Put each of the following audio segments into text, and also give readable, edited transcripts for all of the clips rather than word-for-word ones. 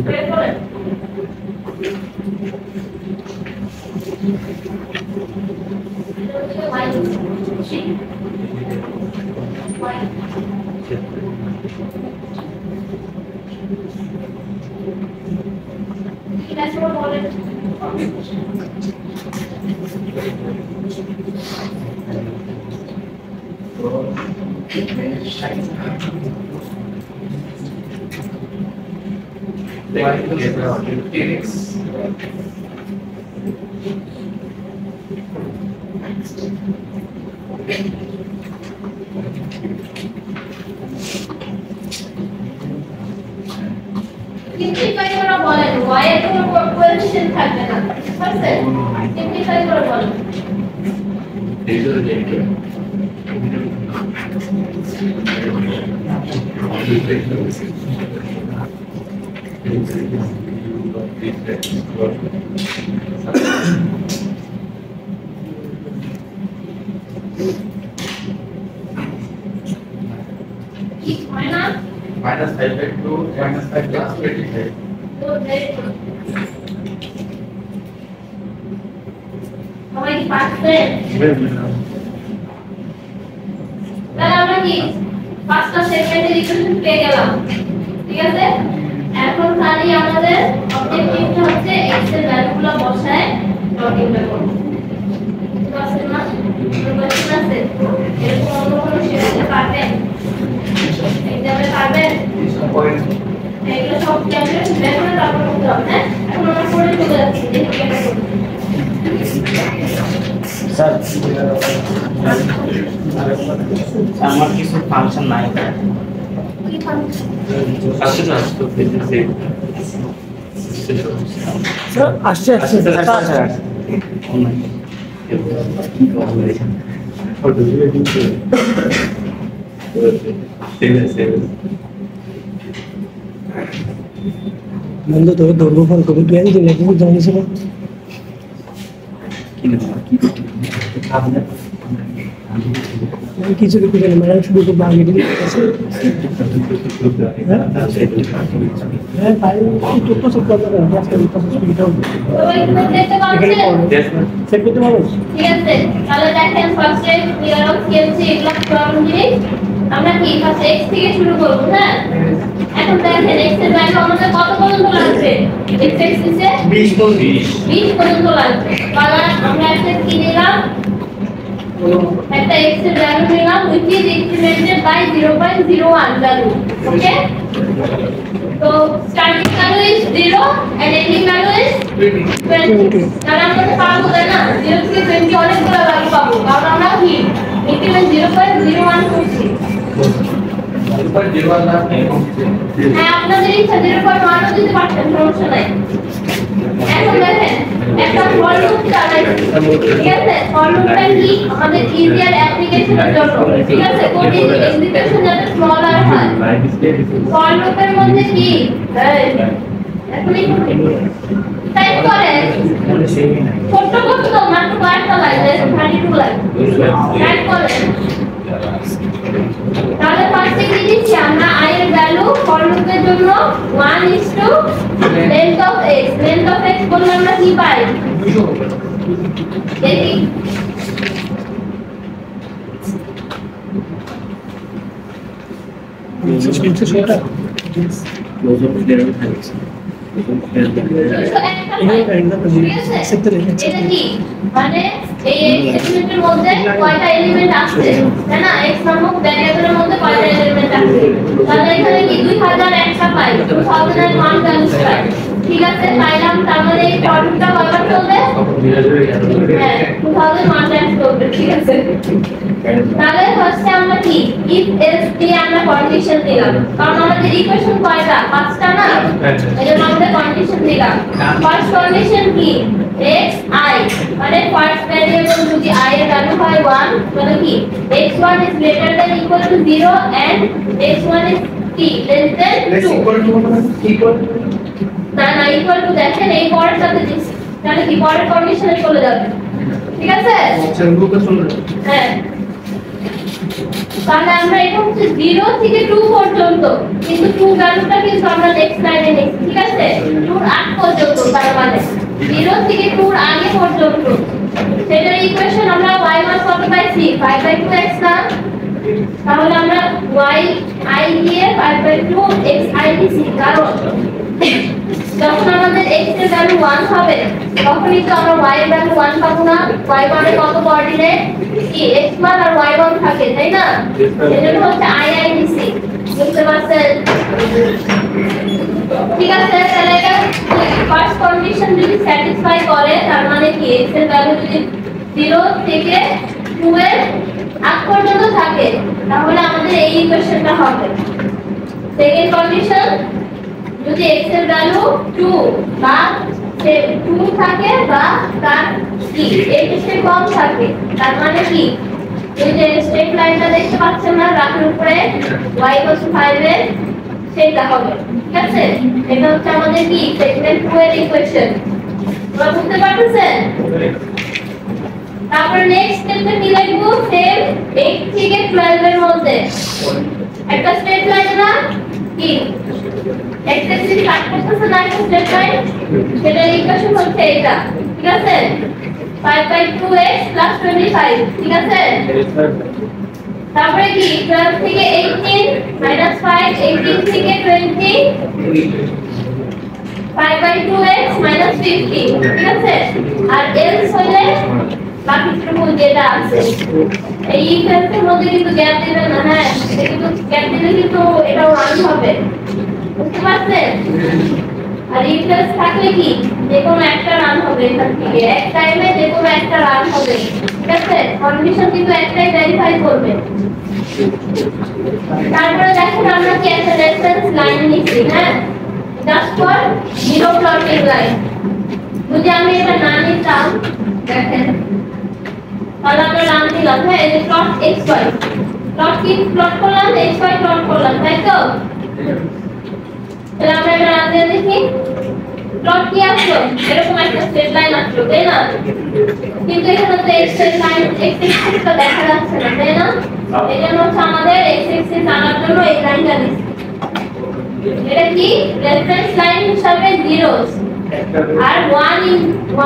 বের করেন সিম্পলিফাই করে বলেন y এর কোনো কোএফিশিয়েন্ট থাকবে না ঠিক আছে সিম্পলিফাই করে বলেন কি হয় না minus 5/2 minus 5 plus 25. তো very good সবাই কি পাচ্ছেন তাহলে আমরা কি পাঁচটা সেগমেন্টের ইকুয়েশন পেয়ে গেলাম ঠিক আছে এখন খালি আমাদের অবজেক্টিভটা হচ্ছে x এর ভ্যালুগুলো বসায় প্লটিংটা করব ঠিক আছে না বুঝতে আছে এরকম অন্য কোনো শেষে পারবেন এক্সামে পারবেন এগুলো সব ক্যালকুলেশন বের করে তারপর করতে হবে হ্যাঁ এখন আমরা করে চলে যাচ্ছি দেখি কেমন করব স্যার আমার কিছু ফাংশন নাই কি ফাংশন স্যার আসছে স্যার বন্ধু তোকে ধরবো ফোন করে তুই আনছি নাকি জানিস না কিছু কিছু জানি মানে শুধু তো বাঙালি হ্যাঁ তাই তো তো সব কথা না আজকে তো সুবিধা হবে সবাই দেখতে পাচ্ছেন সেট করতে পারো ঠিক আছে তাহলে দেখেন ফার্স্টে ক্লিয়ার অফ সিএমসি এগুলা প্রবলেম জিনিস আমরা কি ফার্স্ট x থেকে শুরু করব হ্যাঁ এখন দেখেন x এর ভ্যালু আমাদের কত পর্যন্ত লাগবে x এক্সিসে 20 পর্যন্ত লাগবে তাহলে আমরা একটা কি নিলাম একটা x এর ভ্যালু নিলাম which is incremented by 0.01 value ওকে তো starting value is 0 and ending value is 20 তাহলে আমরা তো পাবো তাই না 0 থেকে 20 অনেকগুলো ভ্যালু পাবো কারণ আমরা কি ইনক্রিমেন্ট 0.01 করছি হ্যাঁ আপনাদের ইচ্ছা 0.1 দিতে পারতেন সমস্যা নাই এখন দেখেন একটা ফর লুপ চালাইছি ঠিক আছে ফর লুপটা কি আমাদের ইজিয়ার অ্যাপ্লিকেশনের জন্য ঠিক আছে কোড এক্সিকিউশন যাতে স্মলার হয় ফর লুপের মধ্যে কি টাইপ করে ছোট কত মাত্র কয়েকটা লাইন 32 লাইন টাইপ করে তাহলে ফার্স্টে কি দিচ্ছি আমরা i এর ভ্যালু ফর লুপের জন্য 1 length of x বললে আমরা কি পাই দেখি সিস্টেমটা সেটা এটা কি মানে এই এলিমেন্টের মধ্যে কয়টা এলিমেন্ট আছে তাই না x নামক ভ্যারিয়েবলের মধ্যে কয়টা এলিমেন্ট আছে তাহলে এখানে কি 2000 একটা পাই 2001 ভ্যালু পাই ঠিক আছে পাইলাম তার মানে এই ফর্মুলাটা কয়বার চলবে হ্যাঁ 2001 টাইমস চলবে ঠিক আছে তাহলে ফার্স্টে আমরা কি if else দিয়ে আমরা কন্ডিশন দিলাম কারণ আমাদের ইকুয়েশন কয়টা পাঁচটা না এজন্য আমরা কন্ডিশন দিলাম ফার্স্ট কন্ডিশন কি x i মানে ফার্স্ট ভ্যারিয়েবল যদি i এর ভ্যালু হয় 1 তাহলে কি x1 is greater than equal to 0 and x1 is কি less than 2 না না ইকুয়াল টু দেখেন এই পরের সাথে দিচ্ছি তাহলে কি পরের কন্ডিশনে চলে যাবে ঠিক আছে হ্যাঁ তাহলে আমরা এটা হচ্ছে 0 থেকে 2 পর্যন্ত, কিন্তু 2 ভ্যালুটা কিন্তু আমরা নেক্সট লাইনে নিচ্ছি, ঠিক আছে? 2 এর আগ পর্যন্ত, তার মানে 0 থেকে 2 এর আগে পর্যন্ত। সেটার ইকুয়েশন আমরা y1 কত পাইছি? 5/2x না? তাহলে আমরা y দিয়ে 5/2 xi দিছি, কারণ যখন আমাদের x এর ভ্যালু 1 হবে তখনই তো আমরা y এর ভ্যালু 1 পাবো না। y1 এর কত কোঅর্ডিনেট? কি x1 আর y1 থাকে, তাই না? এজন্য হচ্ছে i দিছি। বুঝতে পারছেন? ঠিক আছে, তাহলে এটা ফার্স্ট কন্ডিশন যদি স্যাটিসফাই করে, তার মানে কি x এর ভ্যালু যদি 0 থেকে 2 এর আগ পর্যন্ত থাকে, তাহলে আমাদের এই ইকুয়েশনটা হবে। সেকেন্ড কন্ডিশন, যদি x এর ভ্যালু 2 বা 2 থাকে বা তার কি এর চেয়ে কম থাকে, তার মানে কি এই যে স্ট্রেট লাইনটা দেখতে পাচ্ছেন না গ্রাফের উপরে y 5 এর, সেটা হবে। ঠিক আছে, এটা হচ্ছে আমাদের কি সেগমেন্ট 2 এর ইকুয়েশন। তোমরা বুঝতে পারতেছেন? তারপরে নেক্সট স্টেপে কি লিখবো? সেম 8 থেকে 12 এর মধ্যে একটা স্ট্রেট লাইন না কি x অ্যাক্সিস কাট করতেছে না একটা স্ট্রেট লাইন, সেটার ইকুয়েশন হচ্ছে এটা। ঠিক আছে, 5/2x + 25, ঠিক আছে? তারপরে কি 12 থেকে 18 - 5, 18 থেকে 20 5/2x - 50, ঠিক আছে? আর এলস হলে বাকিটুকু যেটা আছে এই ইকুয়েশনের মধ্যে কিন্তু গ্যাপ দিবেন না। হ্যাঁ, এটা কিন্তু গ্যাপ দিলে কিন্তু এটা রান হবে। বুঝতে পারছেন? আর ইকুয়েশন থাকলে কি যে কোনো একটা রান হবে, এখান থেকে এক টাইমে যে কোনো একটা রান হবে। ঠিক আছে, কন্ডিশন কিন্তু একটাই ভেরিফাই করবে। তারপরে দেখেন আমরা কি একটা রেফারেন্স লাইন নিচ্ছি, হ্যাঁ, just for zero plotting line. যদি আমি এটা না নিতাম, দেখেন তাহলে আমরা নাম দিলাম, হ্যাঁ, এই যে প্লট xy, প্লট কি প্লট করলাম, xy প্লট করলাম, তাই তো? তাহলে আমরা এটা নাম দিয়ে দেখি প্লট কি আসলো, এরকম একটা স্ট্রেট লাইন আসলো, তাই না? কিন্তু এখানে তো x এর লাইন x অ্যাক্সিসটা দেখা যাচ্ছে না, তাই না? এজন্য হচ্ছে আমাদের x অ্যাক্সিস আনার জন্য এই লাইনটা দিচ্ছি। এটা কি রেফারেন্স লাইন হিসাবে জিরোস আর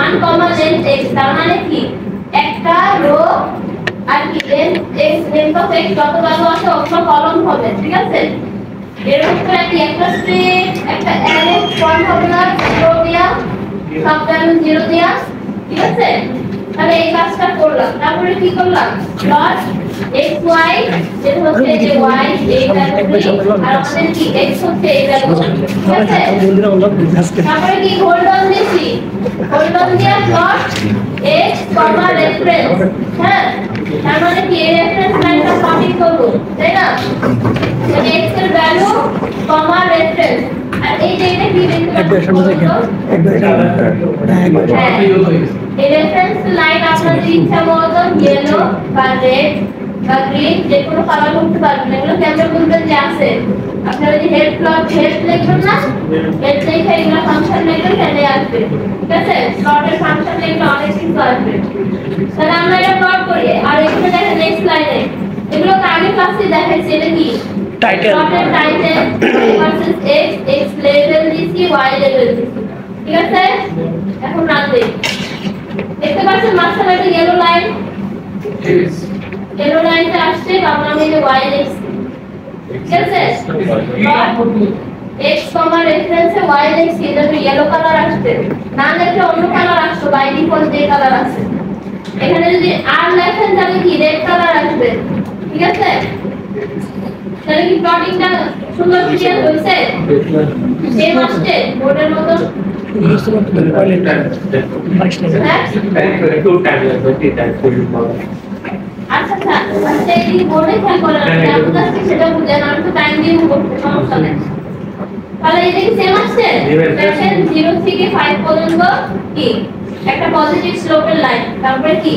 1 কমা লেন্থ x, তার মানে কি একটা রো আর কি লেন্থ অফ x যত ভালো আছে অত কলম হবে। ঠিক আছে, এর উপরে কি একটা স্ট্রেট একটা অ্যারে ফর্ম হবে না, জিরো দিয়া সব ভ্যালু জিরো দিয়া। ঠিক আছে, তাহলে এই কাজটা করলাম। তারপরে কি করলাম? প্লট xy, যেটা হচ্ছে যে y এই ভ্যালু আর আমাদের কি x হচ্ছে এই ভ্যালু। ঠিক আছে, তারপরে কি হোল্ড অন দিছি, হোল্ড অন দিয়া প্লট x, রেফারেন্স, হ্যাঁ, তার মানে কি এই রেফারেন্স লাইনটা কপি করব, তাই না? মানে x এর ভ্যালু রেফারেন্স, আর এই যে এটা কি এই রেফারেন্স লাইন আপনাদের ইচ্ছা মতো ইয়েলো বা রেড বা গ্রিন যে কোনো কালার করতে পারবেন। এগুলো কেমন বলবেন যে আছে, আপনারা যে হেড প্লট হেড লিখবেন না, হেড লিখে এগুলো ফাংশন লিখবেন, তাহলে আসবে। ঠিক আছে, প্লটের ফাংশন লিখলে অনেক কিছু আসবে। তাহলে আমরা এটা প্লট করি। আর এখানে দেখেন নেক্সট লাইনে এগুলো আগে ক্লাসে দেখাইছি, এটা কি টাইটেল, প্লটের টাইটেল ভার্সেস x লেভেল দিছি, y লেভেল দিছি। ঠিক আছে, এখন রান দেই। দেখতে পাচ্ছেন মাঝখানে একটা ইয়েলো লাইন, ইয়েলো লাইনটা আসছে, আমরা আমি যে y লিখছি। ঠিক আছে, x রেফারেন্সে y লিখছি, এটা তো ইয়েলো কালার আসছে, না লিখলে অন্য কালার আসছে, বাই ডিফল্ট যে কালার আছে। এখানে যদি r লেখেন তাহলে কি রেড কালার আসবে। ঠিক আছে, তাহলে কি প্লটিংটা সুন্দর ক্লিয়ার হইছে? সেম আসছে বোর্ডের মতো। আচ্ছা আচ্ছা, এই বোর্ডে খেয়াল করেন, আপনি সেটা বুঝেন, আমি তো টাইম দিয়ে করতে সমস্যা নেই। তাহলে এটা কি সেম আসছে? দেখেন 0 থেকে 5 পর্যন্ত কি একটা পজিটিভ স্লোপের লাইন, তারপরে কি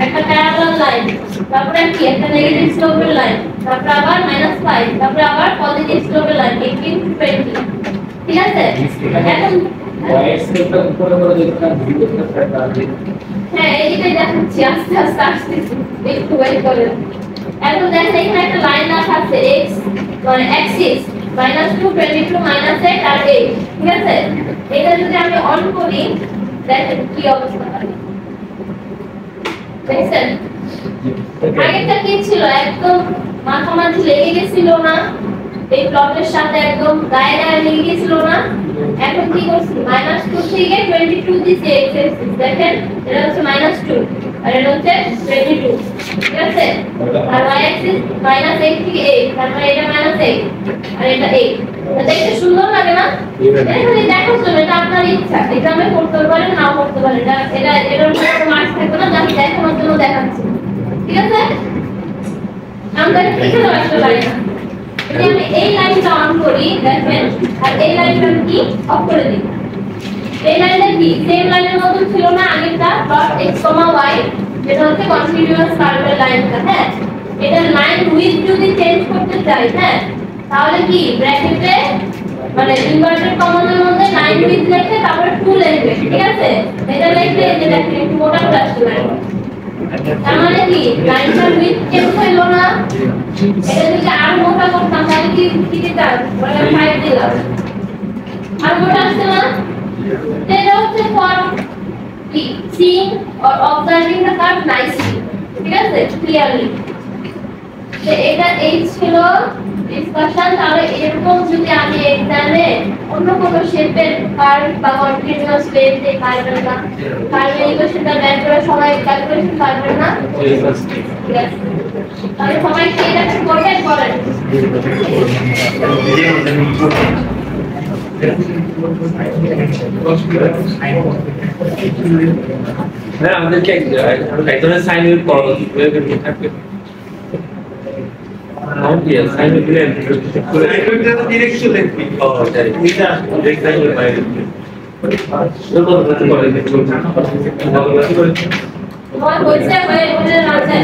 একটা প্যারালাল লাইন, তারপরে কি একটা নেগেটিভ স্লোপের লাইন, তারপরে আবার -5, তারপরে আবার পজিটিভ স্লোপের লাইন 18 to 20। ঠিক আছে, এখন স্কেলটা উপরে করে দিতে না, ভিডিওটা সেট আছে। হ্যাঁ, এইটাই দেখাচ্ছি, আস্তে আস্তে আসতেছি, একটু ওয়েট করেন। এখন দেখেন এখানে একটা লাইন রাখা আছে x মানে অ্যাক্সিস -2 22 -8 আর 8 ঠিক আছে এটা যদি আমি অন করি দেখেন কি অবস্থা হয় দেখছেন আগেটা কি ছিল একদম মাঝামাঝি লেগে গেছিল না এই প্লটের সাথে একদম গায়ে গায়ে লেগে গেছিল না এখন কি করছি -2 থেকে 22 দিছে x অ্যাক্সিস দেখেন এটা হচ্ছে -2 আর এটা হচ্ছে 22 ঠিক আছে আর y অ্যাক্সিস -8 থেকে 8 তারপরে এটা -8 আর এটা 8 দেখতে সুন্দর লাগে না এখানে দেখো তো এটা আপনার ইচ্ছা এটা আমি করতে পারেন নাও করতে পারেন এটা এটার কোনো মার্কস থাকবে না জাস্ট দেখানোর জন্য দেখাচ্ছি ঠিক আছে আমরা এখানে আসতে পারি না যদি আমি এই লাইনটা অন করি দেখেন আর এই লাইনটা কি অফ করে দিই এই লাইনটা কি সেম লাইনের মতো ছিল না আগেরটা ডট x, y যেটা হচ্ছে কন্টিনিউয়াস কার্ভের লাইনটা হ্যাঁ এটা লাইন উইথ যদি চেঞ্জ করতে চাই হ্যাঁ তাহলে কি ব্র্যাকেটে মানে ইনভার্টেড কমান্ডের মধ্যে লাইন উইথ লিখে তারপর 2 লিখবে ঠিক আছে এটা লিখলে এই যে দেখেন একটু মোটা করে আসছে লাইন তার মানে কি লাইনটা উইথ চেঞ্জ হলো না এটা যদি আর মোটা করতাম তাহলে কি দিতাম বলে 5 দিলাম আর মোটা আসছে না এটা হচ্ছে for seeing or observing the curve nicely ঠিক আছে ক্লিয়ারলি তো এটা এই ছিল ডিসকাশন তাহলে এরকম যদি আমি এক্সামে অন্য কোনো শেপের কার্ভ বা কন্টিনিউয়াস ওয়েভ যে কার্ভের না কার্ভের ইকুয়েশনটা বের করে সবাই ক্যালকুলেশন করবেন না ঠিক আছে তাহলে সবাই কি এটা করবেন করেন হ্যাঁ আমাদেরকে একজনের সাইন ইউজ করো থাকবে Not yes, I will blame. I will just direct to them. Oh, okay. Direct I will buy it. তোমার কইছে ভাই ওদের আছে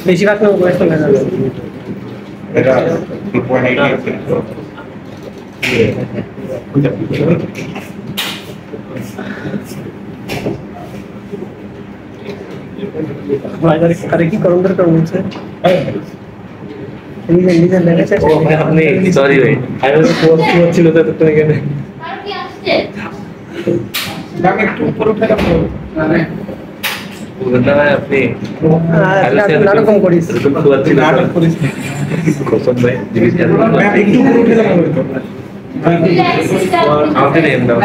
বেশিরভাগ তো বয়স তো লাগা এটা 2.8 বাইরে করে কি করুন বলছে নিজে লেগেছে ও ভাই আপনি সরি ভাই আমি তো ছিল তো তুমি কেন আর কি আসছে বাকি একটু উপরে ফেলা মানে না আপনি নাটকম করিস নাটক করিস কোসম ভাই জিনিস একটু উপরে ফেলা আমাকে নেন দাও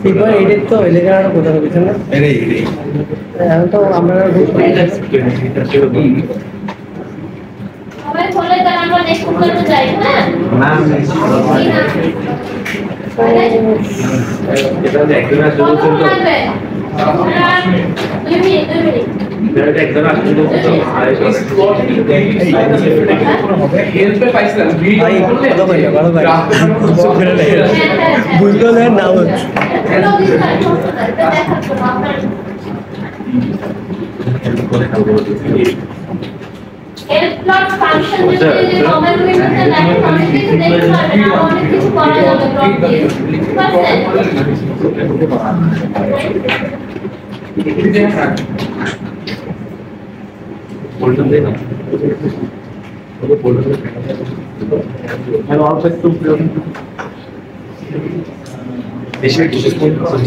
এবার এদের তো এলাকার কথা বলছেন না এখন তো আমরা সবাই বলে তাহলে আমরা নেক্সট করতে যাই হ্যাঁ না এটা একজন আসলে কতক্ষণ লাগবে? 2 মিনিট একজন আসলে বুঝলো না না এর প্লট ফাংশন যদি নরমাল উইন্ডোতে দেখেন অনেক কিছু দেখতে পারবেন আর অনেক কিছু করা যাবে প্লট দিয়ে ঠিক আছে বলতে দেন না বলতে আমি অল্প একটু দেশে কিছু করতে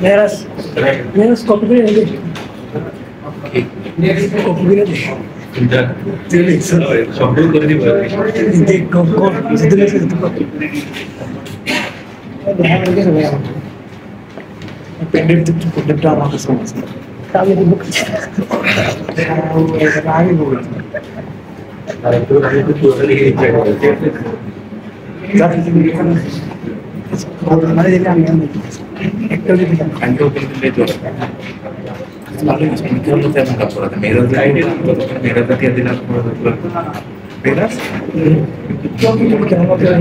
मेरा कॉपी भी नहीं कॉपी भी नहीं সম্পূর্ণ করে দিব देख कॉपी जितने से पेंडेंट तो पेंडेंट आ रहा है समझ काले बुक आगे बोल আর একটু আমি তো টোটালি রিজেক্ট করতে हमारे देखा हम একটা भी కంట్రోల్ করতে তো ভালো স্পিকার মতো এমন কাজ করা মেরা আইডিয়া মেরা দাঁত দিয়ে দিলাম মেরা কেন কেন করা যায়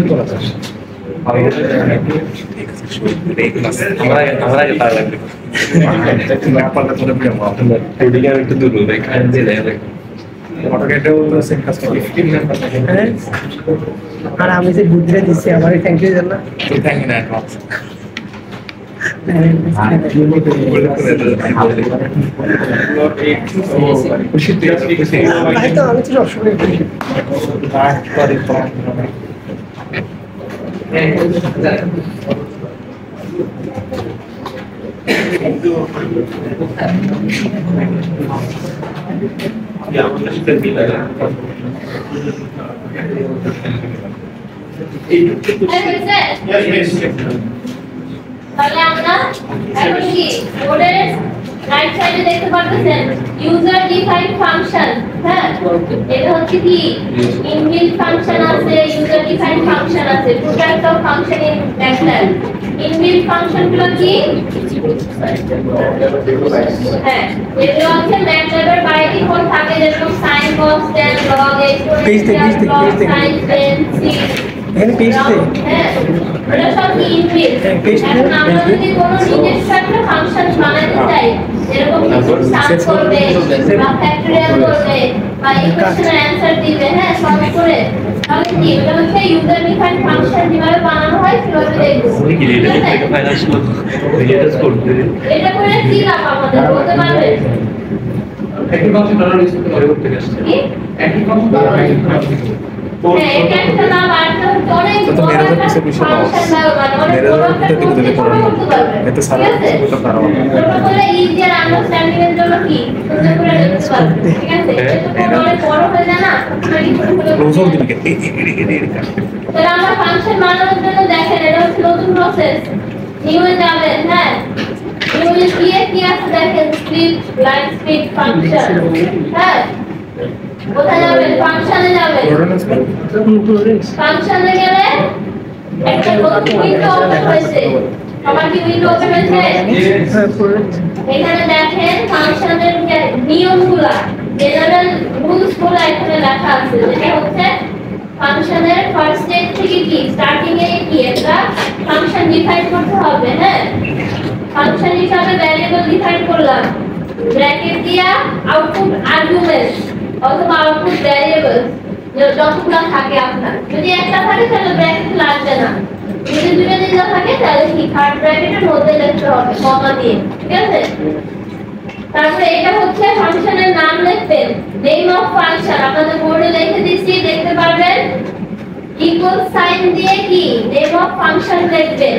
আমরা তার লাগবে আপনার তোরা প্রিয় আপনার টোডিং একটু দূর দেখ খান দিলে অটোকেটে ওগুলো সেম কাজ করে 15 নাম্বার আর আমি যে বুদ্ধিটা দিচ্ছি আমার থ্যাংক ইউ জানা থ্যাংক ইউ না অ্যাডভান্স তো আমি তো সবসময় তাহলে আমরা এখন কি কোডের রাইট সাইডে দেখতে পাচ্ছেন ইউজার ডিফাইন্ড ফাংশন হ্যাঁ এটা হচ্ছে কি ইনবিল্ট ফাংশন আছে ইউজার ডিফাইন্ড ফাংশন আছে product of function in method inbuilt ফাংশনগুলো কি? হ্যাঁ, এগুলো হচ্ছে ম্যাটল্যাবের বাই ডিফল্ট থাকে, যেরকম sin cos tan log exponential log sin tan sin এখানে পেজ দেই হ্যাঁ, এটা সব কি ইনবিল্ট। এখন আমরা যদি কোনো নিজস্ব একটা ফাংশন বানাতে চাই, যেরকম সাম করবে বা ফ্যাক্টরিয়াল করবে বা ইকুয়েশনের অ্যানসার দিবে, হ্যাঁ সলভ করে, তাহলে কি এটা হচ্ছে ইউজার ডিফাইন্ড ফাংশন যেভাবে বানানো হয় সেভাবে দেখবো। এটা করে কি লাভ আমাদের বলতে পারবে? একই ফাংশন ধরার ইউজ করতে পরিবর্তে আসছে কি? একই ফাংশন ধরার ইউজ করতে হ্যাঁ, এটা একটা লাভ, আর একটা হচ্ছে অনেক তো বড় মেরে একটা কিছু বিষয় পাওয়া ফাংশন বা মানে অনেক মেরে বড় একটা দিতে দিতে প্রসেস করার করতে পারবে। এতে সারা ঠিক আছে? কিছু করতে পারো ছোট করে ইজিয়ার আন্ডারস্ট্যান্ডিং এর জন্য কি সুন্দর করে লিখতে পারবে। ঠিক আছে? এটা তো অনেক বড় হয়ে যায় না? আপনাকে ছোট করে ক্লোজও দিবি কে তাহলে আমরা ফাংশন বানানোর জন্য দেখেন এটা হচ্ছে নতুন প্রসেস। নিউয়ে যাবেন, হ্যাঁ নিউয়ে গিয়ে কি আছে দেখেন, স্ক্রিপ্ট লাইন স্ক্রিপ্ট ফাংশন, হ্যাঁ কোথায় যাবেন? ফাংশনে যাবেন। ফাংশনে গেলে একটা নতুন উইন্ডো ওপেন হয়েছে। সবার কি উইন্ডো ওপেন হয়েছে? এখানে দেখেন ফাংশনের নিয়মগুলা, জেনারেল রুলস গুলো এখানে লেখা আছে, যেটা হচ্ছে ফাংশনের ফার্স্ট স্টেপ থেকে কি স্টার্টিং এ কি একটা ফাংশন ডিফাইন করতে হবে। হ্যাঁ, ফাংশন হিসাবে ভ্যারিয়েবল ডিফাইন করলাম, ব্র্যাকেট দিয়া আউটপুট আর্গুমেন্ট অথবা আউটপুট ভ্যারিয়েবল যতগুলো থাকে আপনার, যদি একটা থাকে তাহলে ব্র্যাকেট লাগবে না, যদি দুটো দিকে থাকে তাহলে কি থার্ড ব্র্যাকেটের মধ্যে লিখতে হবে কমা দিয়ে। ঠিক আছে? তারপরে এটা হচ্ছে ফাংশনের নাম লিখবেন, নেম অফ ফাংশন আপনাদের বোর্ডে লিখে দিচ্ছি, দেখতে পারবেন। ইকুয়াল সাইন দিয়ে কি নেম অফ ফাংশন লিখবেন।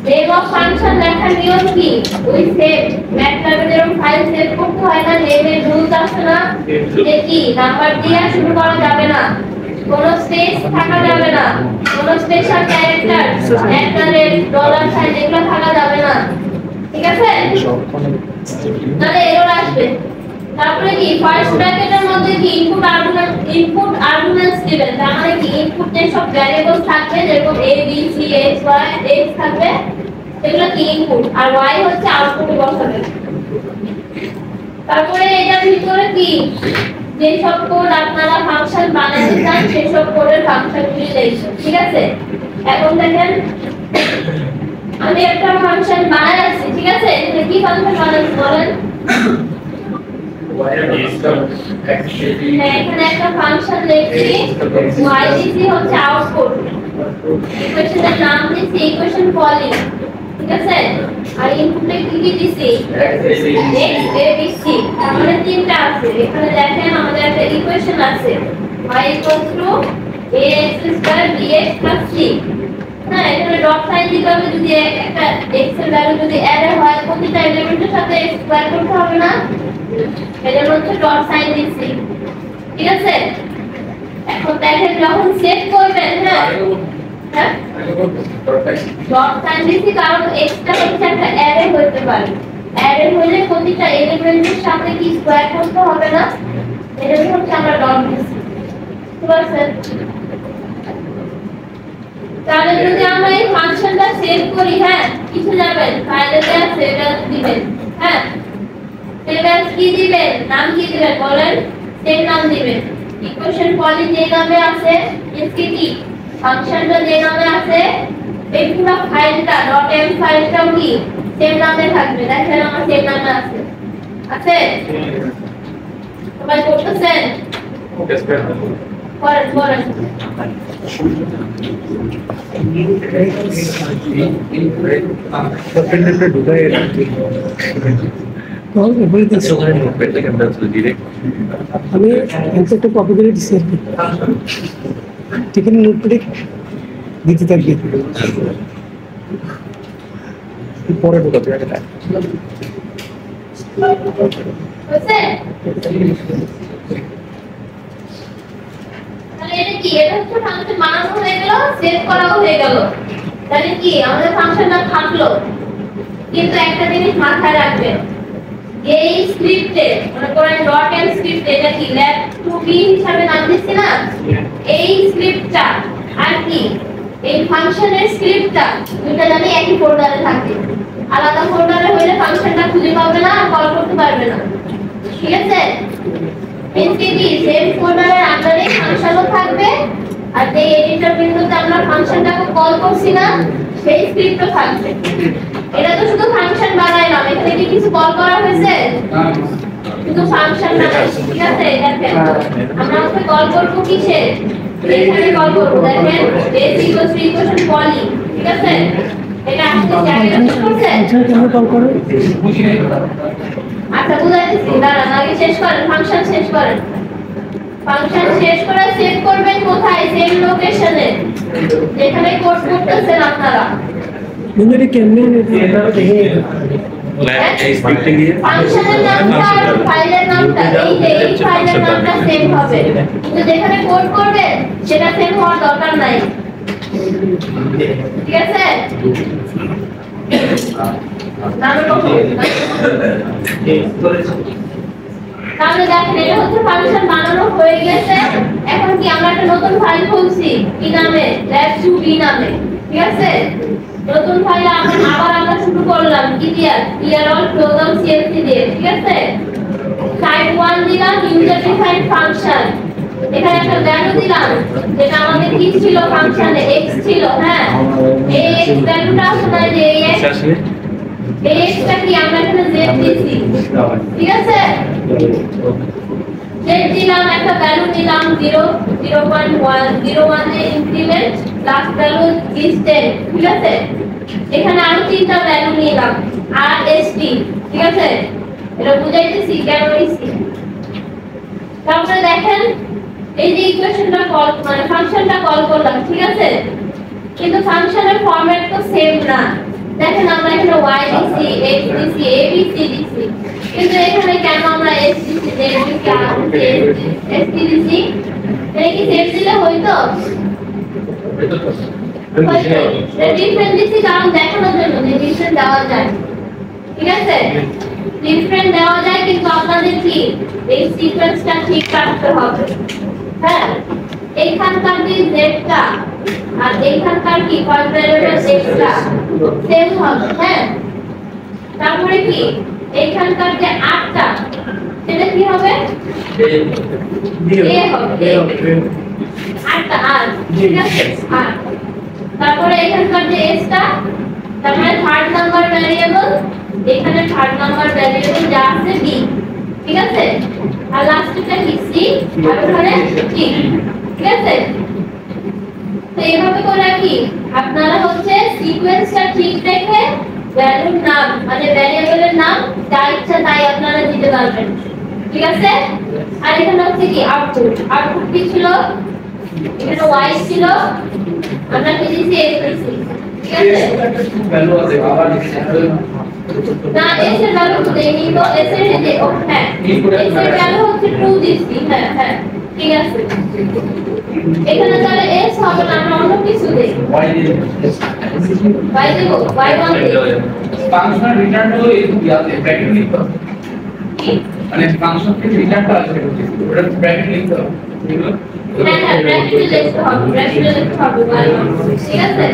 নেম অফ ফাংশন লেখার নিয়ম কি? ওই সেভ ম্যাটল্যাবে যেরকম ফাইল সেভ করতে হয় না, নেমের রুলস আছে না, যে কি নাম্বার দিয়ে শুরু করা যাবে না, কোনো স্পেস থাকা যাবে না, কোনো স্পেশাল ক্যারেক্টার $, সাইন এগুলো থাকা যাবে না। ঠিক আছে? তাহলে এরর আসবে। তারপরে কি ফার্স্ট ব্র্যাকেটের মধ্যে কি ইনপুট আর্গুমেন্টস দিবেন, তার মানে কি ইনপুট যে সব ভ্যারিয়েবল থাকবে, যেরকম a b c x y x থাকবে, সেগুলো কি ইনপুট, আর y হচ্ছে আউটপুটে বসাবে। তারপরে এটার ভিতরে কি যে সব কোড আপনারা ফাংশন বানাতে চান সেই সব কোডের ফাংশনগুলি লিখবেন। ঠিক আছে? এখন দেখেন আমি একটা ফাংশন বানাচ্ছি। ঠিক আছে? এটা কি ফাংশন বানাচ্ছি বলেন? হ্যাঁ, এখানে একটা ফাংশন লিখছি, y দিছি হচ্ছে আউটপুট, ইকুয়েশনের নাম দিছি ইকুয়েশন কলিং। ঠিক আছে? আর ইনপুটে কি কি দিছি? x a b c, তার মানে তিনটা আছে। এখানে দেখেন আমাদের একটা ইকুয়েশন আছে, y ax² bx c। হ্যাঁ, এখানে ডট সাইন দিতে হবে, যদি একটা x এর ভ্যালু যদি অ্যারে হয় প্রতিটা এলিমেন্টের সাথে স্কয়ার করতে হবে না, এর হচ্ছে ডট সাইন দিছি। ঠিক আছে? এখন দেখেন যখন সেট করবেন, হ্যাঁ ডট সাইন দিছি কারণ x টা হচ্ছে একটা অ্যারে হতে পারে, অ্যারে হলে প্রতিটা এলিমেন্টের সাথে কি স্কয়ার করতে হবে না, এর হচ্ছে আমরা ডট দিছি। ঠিক আছে? তাহলে যদি আমরা এই ফাংশনটা সেভ করি, হ্যাঁ কিছু যাবেন ফাইলে দেয়া সেভ অ্যাজ দিবেন। হ্যাঁ, সেভ অ্যাজ কি দিবেন, নাম কি দিবেন বলেন? সেম নাম দিবেন। ইকুয়েশন কলিং যে নামে আছে, এসকে কি ফাংশনটা যে নামে আছে, এই পুরো ফাইলটা .m ফাইলটাও কি সেম নামে থাকবে। দেখেন আমার সেম নামে আছে, আছে সবাই করতেছেন? ওকে স্যার করেন করেন। আমি অ্যান্সারটা কপি করে দিচ্ছি আর কি, ঠিক আছে? নোটপ্যাডে দিতে থাকবে পরে ঢোকাতে আগে হয়েছে? তাহলে এটা কি, এটা হচ্ছে ফাংশন বানানো হয়ে গেল, সেভ করাও হয়ে গেল। তাহলে কি আমাদের ফাংশনটা থাকলো, কিন্তু একটা জিনিস মাথায় রাখবেন, এই স্ক্রিপ্টে মনে করেন .m স্ক্রিপ্ট, এটা কি lab2b হিসাবে নাম দিচ্ছি না, এই স্ক্রিপ্টটা আর কি এই ফাংশনের স্ক্রিপ্টটা দুটো জানি একই ফোল্ডারে থাকে, আলাদা ফোল্ডারে হলে ফাংশনটা খুঁজে পাবে না আর কল করতে পারবে না, ঠিক আছে? মিন্স কি সেম ফোল্ডারের আন্ডারে ফাংশনও থাকবে আর যে এডিটর উইন্ডোতে আমরা ফাংশনটাকে কল করছি না সেই স্ক্রিপ্টও থাকবে। এটা তো শুধু ফাংশন বানাইলাম, এখানে কি কিছু কল করা হয়েছে? শুধু ফাংশন বানাইছি, ঠিক আছে? দেখেন আমরা ওকে কল করব কিসে? এখানে কল করব, দেখেন বেস ইকুয়ালস ইকুয়েশন পলি, ঠিক আছে? এটা আসছে জায়গাটা ঠিক আছে? আচ্ছা কেমন কল করে? আচ্ছা বুঝাইতেছি, দাঁড়ান আগে শেষ করেন, ফাংশন শেষ করেন। ফাংশন শেষ করে সেভ করবেন কোথায়? সেম লোকেশনে যেখানে কোড করতেছেন আপনারা। কিন্তু এটা কেমনে এটা দেখে এই স্ক্রিপ্টে গিয়ে ফাংশনের নামটা আর ফাইলের নামটা এই ফাইলের নামটা সেম হবে, কিন্তু যেখানে কোড করবেন সেটা সেম হওয়ার দরকার নাই, ঠিক আছে? তাহলে দেখেন এটা হচ্ছে ফাংশন বানানো হয়ে গেছে। এখন কি আমরা একটা নতুন ফাইল খুলছি কি নামে? lab2b নামে, ঠিক আছে? নতুন ফাইল আবার আমরা শুরু করলাম কি দিয়ে? clear all close all clc দিয়ে, ঠিক আছে? টাইপ 1 দিলাম ইউজার ডিফাইন্ড ফাংশন, এখানে একটা ভ্যালু দিলাম যেটা আমাদের কি ছিল ফাংশনে x ছিল, হ্যাঁ এই x ভ্যালুটা শোনায় যে এই x এই x টা কি আমরা এখানে z দিছি, ঠিক আছে? z দিলাম, একটা ভ্যালু দিলাম 0.101 এ ইনক্রিমেন্ট লাস্ট ভ্যালু is 10, ঠিক আছে? এখানে আরো তিনটা ভ্যালু নিলাম আর st, ঠিক আছে? এটা বুঝাইতেছি কেন নিছি। তারপরে দেখেন এই যে ইকুয়েশনটা কল মানে ফাংশনটা কল করলাম, ঠিক আছে? কিন্তু ফাংশনের ফরম্যাট তো সেম না। দেখেন আমরা এখানে y দিছি, x দিছি, a b c দিছি, কিন্তু এখানে কেন আমরা s দিছি, z দিছি, r দিছি, s দিছি? এটা কি সেভ দিলে হইতো? হইতো। ডিফারেন্ট দিছি কারণ দেখানোর জন্য যে ডিফারেন্ট দেওয়া যায়, ঠিক আছে? ডিফারেন্ট দেওয়া যায় কিন্তু আপনাদের কি এই সিকোয়েন্সটা ঠিক রাখতে হবে, হ্যাঁ? এইখানকার যে জেডটা আর এইখানকার কি কনভেরিয়েবল জেডটা সেম হবে, হ্যাঁ? তারপরে কি এইখানকার যে আরটা সেটা কি হবে? এ হবে, আরটা আর, ঠিক আছে? আর তারপরে এইখানকার যে এসটা তারপরে থার্ড নাম্বার ভ্যারিয়েবল, এখানে থার্ড নাম্বার ভ্যারিয়েবল যা আছে বি, ঠিক আছে? আর লাস্টটা কি সি আর ওখানে টি, ঠিক আছে? তো এইভাবে করে কি আপনারা হচ্ছে সিকোয়েন্সটা ঠিক রেখে ভ্যালুর নাম মানে ভ্যারিয়েবলের নাম যা ইচ্ছা তাই আপনারা দিতে পারবেন, ঠিক আছে? আর এখানে হচ্ছে কি আউটপুট, আউটপুট কি ছিল? এখানে y ছিল, আমরা কি দিছি x দিছি, ঠিক আছে? না s এর ভ্যালু তো দেইনি তো, s এর যে হ্যাঁ s এর ভ্যালু হচ্ছে 2 দিছি, হ্যাঁ হ্যাঁ ঠিক আছে। এখানে তাহলে s হবে না, আমরা অন্য কিছু দেই y দেব, y1 দেব। ফাংশন রিটার্ন হলো এই ইয়াতে ব্র্যাকেট লিখতে হবে, মানে ফাংশন থেকে রিটার্নটা আসবে ওটা ব্র্যাকেট লিখতে হবে, হ্যাঁ হ্যাঁ ব্র্যাকেটে লিখতে হবে, ব্র্যাকেটে লিখতে হবে y1, ঠিক আছে?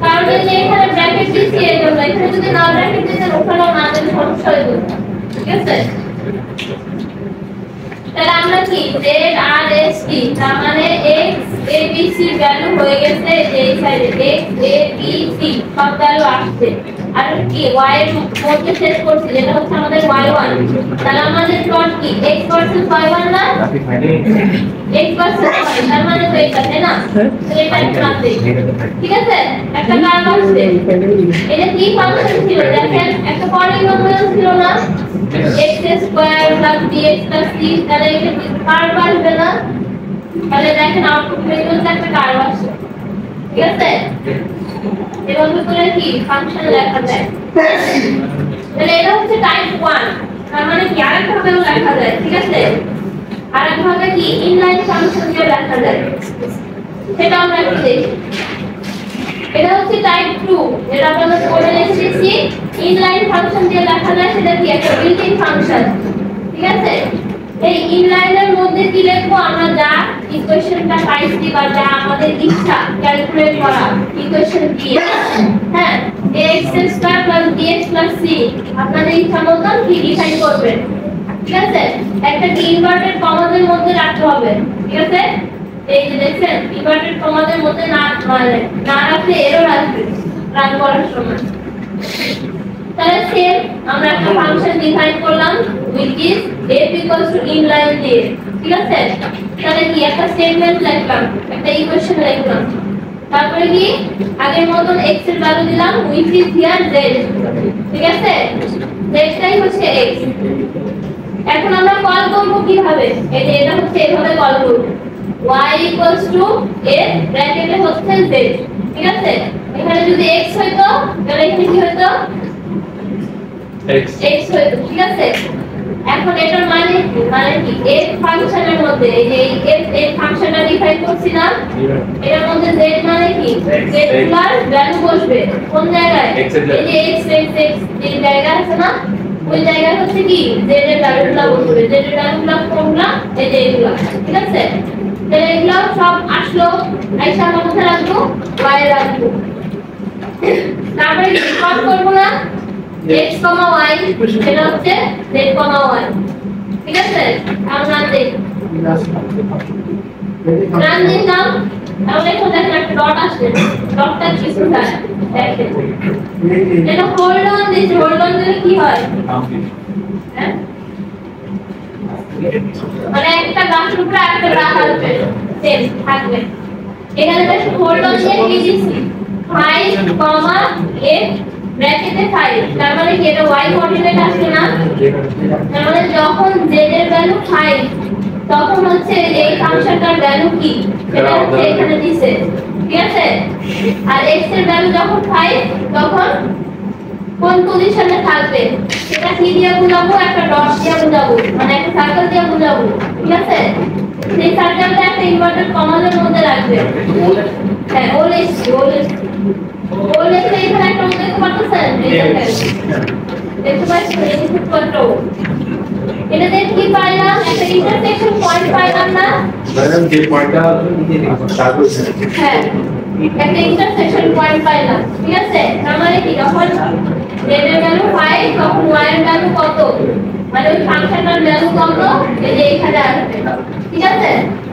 কারণ এই যে এখানে ব্র্যাকেট দিছি এই জন্য, এখানে যদি না ব্র্যাকেট দিতেন ওখানেও না দিলে সমস্যা হয়ে যেত, ঠিক আছে? তাহলে আমরা কি z r s t তার মানে x a b c value হয়ে গেছে যে এই সাইডে x a b c সব ভ্যালু আসছে, আর কি y এর মধ্যে সেট করছি যেটা হচ্ছে আমাদের y1। তাহলে আমাদের প্লট কি x ভার্সেস y1 না, x ভার্সেস y, তার মানে তো এটা তাই না? তাহলে এটা প্লট দেই, ঠিক আছে? একটা কার্ভ আসছে, এটা কি ফাংশন ছিল? দেখেন একটা পলিনোমিয়াল ছিল না, x square plus bx plus c, তাহলে এটা কার্ভ আসবে না? তাহলে দেখেন আউটপুট ভেরিয়েবলটা একটা কার্ভ আসছে, ঠিক আছে? এভাবে করে কি ফাংশন লেখা যায়। তাহলে এটা হচ্ছে টাইপ 1, তার মানে কি আরেকভাবেও লেখা যায়, ঠিক আছে? আরেকভাবে কি ইনলাইন ফাংশন দিয়ে লেখা যায়, সেটা আমরা একটু দেখি। এটা হচ্ছে টাইপ 2, যেটা আমরা পড়ে এসেছি ইনলাইন ফাংশন দিয়ে লেখা যায়, সেটা কি একটা বিল্ট ইন ফাংশন, ঠিক আছে? এই ইনলাইনের মধ্যে কি লিখবো আমরা? যা ইকুয়েশনটা পাইছি বা যা আমাদের ইচ্ছা ক্যালকুলেট করা ইকুয়েশন দিয়ে হ্যাঁ ax² + bx + c আপনাদের ইচ্ছা মতন কি ডিফাইন করবেন ঠিক আছে একটা কি ইনভার্টেড কমাদের মধ্যে রাখতে হবে ঠিক আছে এই যে দেখেন ইনভার্টেড কমাদের মধ্যে না রাখলে এরর আসবে রান করার সময় তাহলে সেম আমরা একটা ফাংশন ডিফাইন করলাম which is f = inline দিয়ে ঠিক আছে তাহলে কি একটা স্টেটমেন্ট লিখলাম একটা ইকুয়েশন লিখলাম তারপরে কি আগের মতন x এর ভ্যালু দিলাম which is here z ঠিক আছে z টাই হচ্ছে x এখন আমরা কল করব কিভাবে এই যে এটা হচ্ছে এভাবে কল করব y = a ব্র্যাকেটে হচ্ছে z ঠিক আছে এখানে যদি x হইতো তাহলে এখানে কি হতো x হইতো ঠিক আছে এখন এটার মানে কি f ফাংশনের মধ্যে এই যে f ফাংশনটা ডিফাইন করছি না এর মধ্যে z মানে কি z এর ভ্যালু বসবে কোন জায়গায় এই যে x এই জায়গা আছে না ওই জায়গায় হচ্ছে কি z এর ভ্যালুটা বসবে z এর ভ্যালুটা কোনটা এই যে এগুলা ঠিক আছে তাহলে এগুলা সব আসলো আইসা আমরা কোথায় রাখবো y এ রাখবো তারপরে কি কল করব না x, y এটা হচ্ছে z, y ঠিক আছে আমরা রান দিলাম তাহলে এখন দেখেন একটা ডট আসছে ডটটা কি কোথায় দেখেন এটা হোল্ড অন দিলে কি হয় হ্যাঁ মানে একটা গ্রাফের উপরে একটা গ্রাফ আসবে সেম থাকবে এখানে দেখো হোল্ড অন দিয়ে কি দিছি 5, f ব্র্যাকেটে 5 তার মানে কি এটা y কোঅর্ডিনেট আসছে না তার মানে যখন z এর ভ্যালু 5 তখন হচ্ছে এই ফাংশনটার ভ্যালু কি সেটা হচ্ছে এখানে দিছে ঠিক আছে আর x এর ভ্যালু যখন 5 তখন কোন পজিশনে থাকবে সেটা কি দিয়ে বুঝাবো একটা ডট দিয়ে বুঝাবো মানে একটা সার্কেল দিয়ে বুঝাবো ঠিক আছে সেই সার্কেলটা একটা ইনভার্টেড কমার মধ্যে রাখবে হ্যাঁ ওলে এখানে একটা দেখতে পাচ্ছেন দেখতে পাচ্ছেন ইনপুট কন্ট্রোল এটা দেখ কি পাইলাম একটা ইন্টারসেকশন পয়েন্ট পাইলাম না ম্যাডাম যে পয়েন্টটা তারপর হ্যাঁ একটা ইন্টারসেকশন পয়েন্ট পাইলাম ঠিক আছে তার মানে কি যখন z এর ভ্যালু 5 তখন y এর ভ্যালু কত মানে ওই ফাংশনটার ভ্যালু কত এই যে এখানে আসবে ঠিক আছে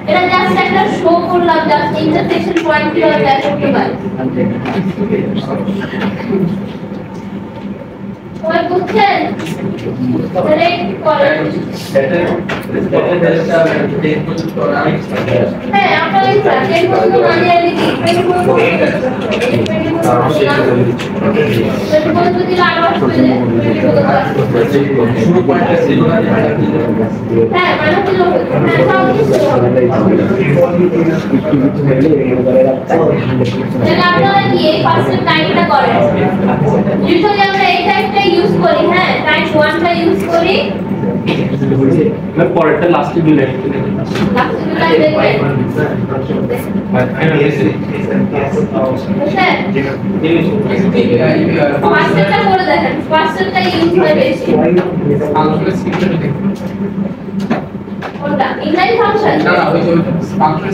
এটা জাস্ট একটা শো করলাম জাস্ট ইন্টারসেকশন পয়েন্ট কিভাবে বের করতে পারি ওই বুঝছেন তাহলে করেন হ্যাঁ আপনারা এই সার্কেল পর্যন্ত মানে লিখি যদি লাগা হয়ে হ্যাঁ মানে হলো তাহলে আপনারা কি এই পার্সেন্ট টাইপটা করেন ইউজুয়ালি আমরা এই টাইপটা ইউজ করি হ্যাঁ টাইপ 1 টা ইউজ করি मैं पॉइंट लास्ट की लाइन পার্সেন্টটা করে দেখেন পার্সেন্টটা ইউজ হয় বেশি কোনটা ইনলাইন ফাংশন না ওই যে ফাংশন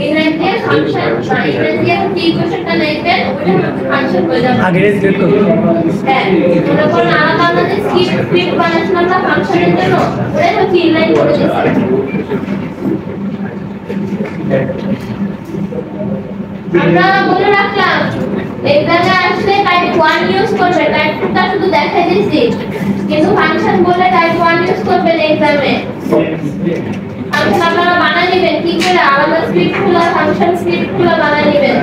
ইনলাইন ফাংশন ইনলাইন দিয়ে কি কোশ্চেনটা লিখবেন ওটা ফাংশন হয়ে যাবে আগে রিলেট করব হ্যাঁ মনে করুন আলাদা স্ক্রিপ্ট বানাচ্ছিলাম না ফাংশনের জন্য ওটা হচ্ছে ইনলাইন করে দিচ্ছি আমরা বলে রাখলাম এখানে আসলে টাইপ 1 ইউজ করবে টাইপ 2 টা শুধু দেখাই দিছি কিন্তু ফাংশন বলে টাইপ 1 ইউজ করবে এক্সামে ফাংশন আপনারা বানায় নেবেন কি করে আলাদা স্ক্রিপ্টগুলো ফাংশন স্ক্রিপ্টগুলো বানায় নেবেন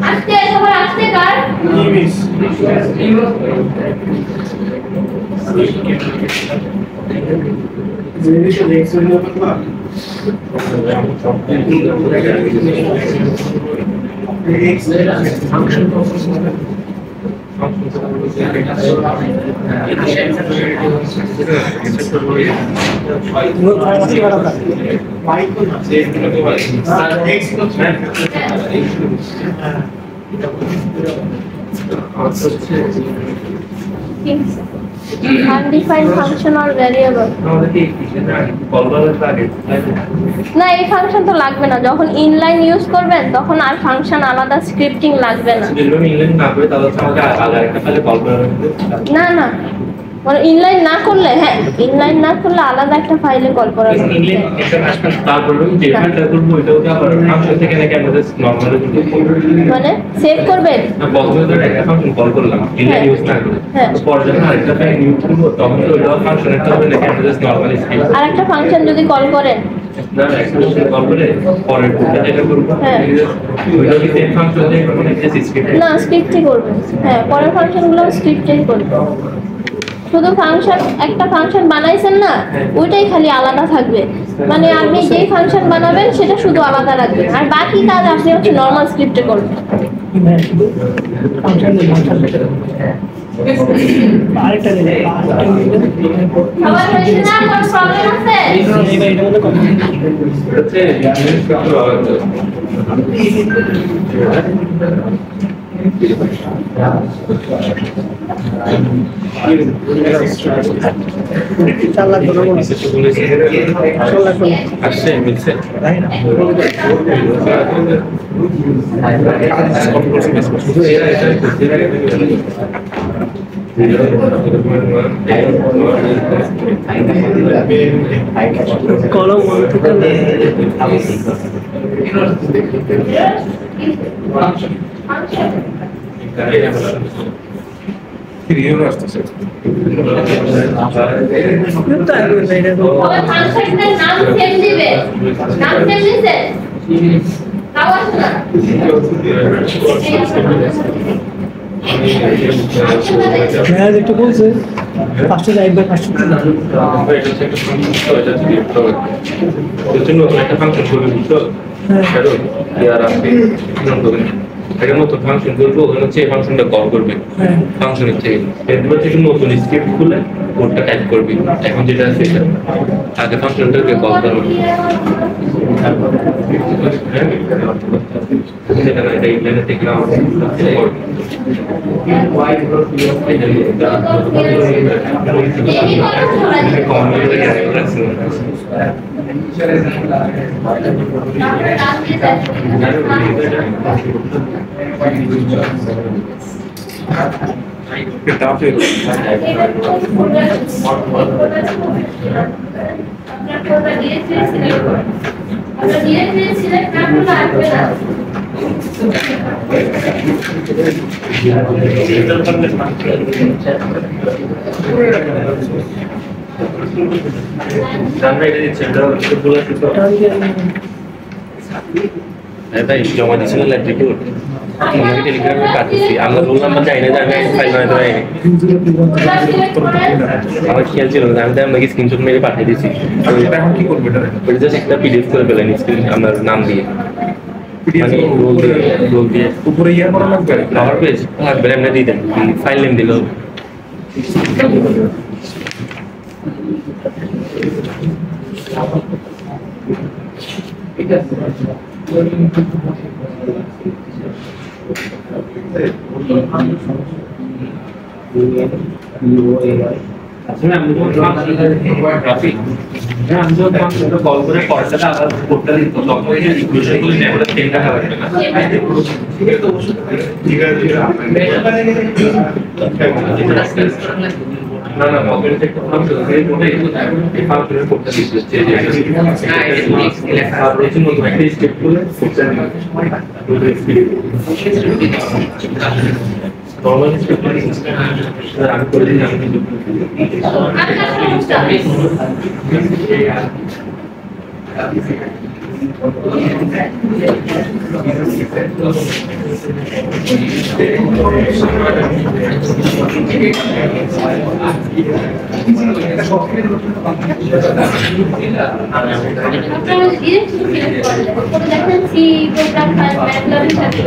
আজকে সবার আজকে কার Undefined function or variable. না এই ফাংশন তো লাগবে না, যখন ইনলাইন ইউজ করবেন তখন আর ফাংশন আলাদা স্ক্রিপ্টিং লাগবে না। না না, মানে ইনলাইন না করলে, হ্যাঁ ইনলাইন না করলে আলাদা একটা ফাইলে কল করা যাবে। মানে সেভ করবেন, আর একটা ফাংশন যদি কল করেন না স্ক্রিপ্টই করবেন, হ্যাঁ পরের ফাংশনগুলো স্ক্রিপ্টেই করবেন। শুধু ফাংশন, একটা ফাংশন বানাইছেন না ওইটাই খালি আলাদা থাকবে, মানে আপনি যেই ফাংশন বানাবেন সেটা শুধু আলাদা রাখবেন, আর বাকি কাজ আপনি হচ্ছে নরমাল স্ক্রিপ্টে করবেন। আরেকটা সবার হয়েছে না? কোনো প্রবলেম আছে? 4 লাখ টাকা আসছে মিলছে কলম আসতেছে সবাই ফাংশনের নাম সেভ দিবে, নাম সেভ দিছে তাও আসে না। হ্যাঁ একটু বলছে 500 একবার 500 একটা ফাংশন করবে বুঝছো একটা নতুন ফাংশন করবো, ওখানে হচ্ছে এই ফাংশনটা কল করবে ফাংশন হচ্ছে এরপর থেকে নতুন স্ক্রিপ্ট খুলে কোডটা টাইপ করবি। এখন যেটা আছে এটা আগে ফাংশনটাকে কল করবে, এটা ইন্টারনেট থেকে ভাই জমা দিচ্ছিল রিপোর্ট আমাকে টেলিগ্রামে পাঠিয়েছি, আমরা রোল নাম্বার জানি না যে আমি ফাইল বানাতে পারিনি, আমার খেয়াল ছিল না, আমি তো আপনাকে স্ক্রিনশট মেরে পাঠিয়ে দিয়েছি। এখন কি করবো এটা? ওইটা জাস্ট একটা পিডিএফ করে পেলেন স্ক্রিন আপনার নাম দিয়ে, মানে রোল দিয়ে উপরে ইয়ে করা লাগবে ফ্লাওয়ার পেজ লাগবে, এমনি দিয়ে দেন, ফাইল নেম দিল ঠিক আছে। আসলে আমি যখন কল করে পয়সাটা আবার করতে দিত তখন ইকুয়েশন গুলো নেবলে 10 টাকা লাগবে না। না না পকেট থেকে ফাংশন এই ফাংশনের করতে দিচ্ছে যে আর এই জন্য একটা স্টেপ করে করতে দিবে নরমাল স্টেপ করে আমি করে দিই আমি কিন্তু আপনারা ডিরেক্ট সিলেক্ট করলেন কোনো দেখেন সি প্রোগ্রাম ফাইল ম্যাটল্যাব সাথে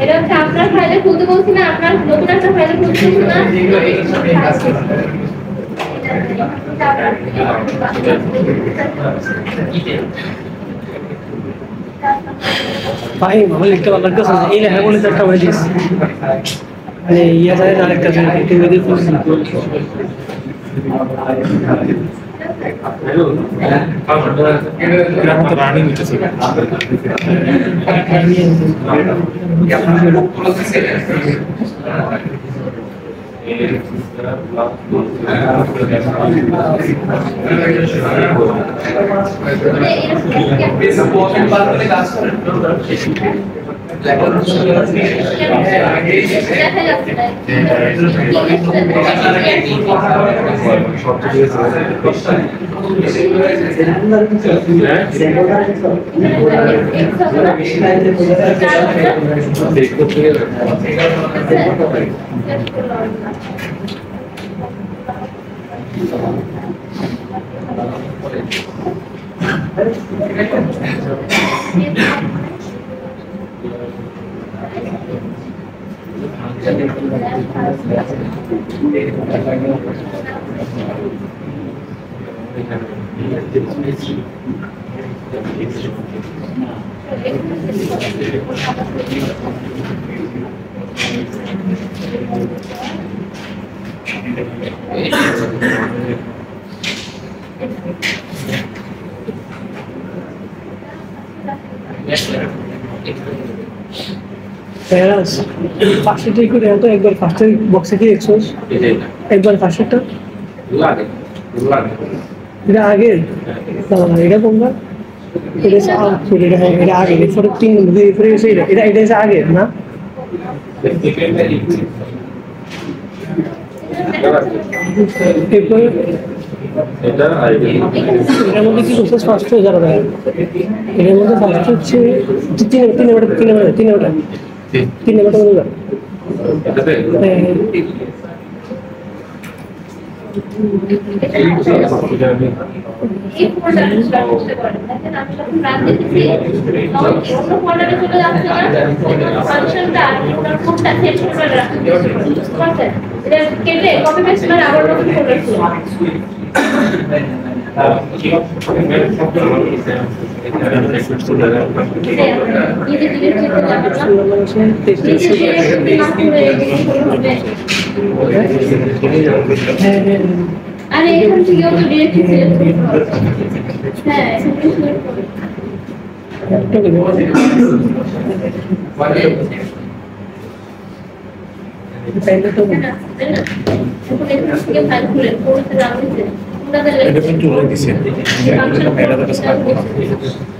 এটা হচ্ছে আপনার ফাইলে খুলতে বলছি না আপনার নতুন একটা ফাইলে খুলতে বলছি না ভাই আমার লিখতে ভালো লাগতেছে না এই লেখা বলে তো একটা হয়ে দিস মানে ইয়া যায় আরেকটা যায় একটু বেরিয়ে পড়ছি রানিং হইতেছে প্যারাস ফার্স্টে করে তো একবার ফার্স্টের বক্সে কি এক্সোস একবার ফার্স্টেরটা এটা আগে না এটা কোনটা এটা আউটপুট এটা হ্যাঁ এটা আগে এরপরে 3 নম্বর এরপরে এসে এটা এটা এসে আগে না এরপরে এটা আইডি এটার মধ্যে কি প্রসেস ফার্স্ট হয়ে যাবে এর মধ্যে ফার্স্ট হচ্ছে তিন নম্বরটা বলে দাও এটাতে এই ফোল্ডারে স্টার্ট করতে পারেন দেখেন আমি যখন রান দিতেছি তখন অন্য ফোল্ডারে চলে যাচ্ছে না ফাংশনটা ওটার কোডটা সেট করে রাখতে হবে ঠিক আছে এটা কেটে কপি পেস্ট করে আবার নতুন ফোল্ডার খুলুন আরে এখান থেকে তো ডিরেক্ট সিলেক্ট করতে হ্যাঁ ফাইল খুলে কোডে রান দিতে এটা কিন্তু তুলে দিছে এটা তো কাজ করবে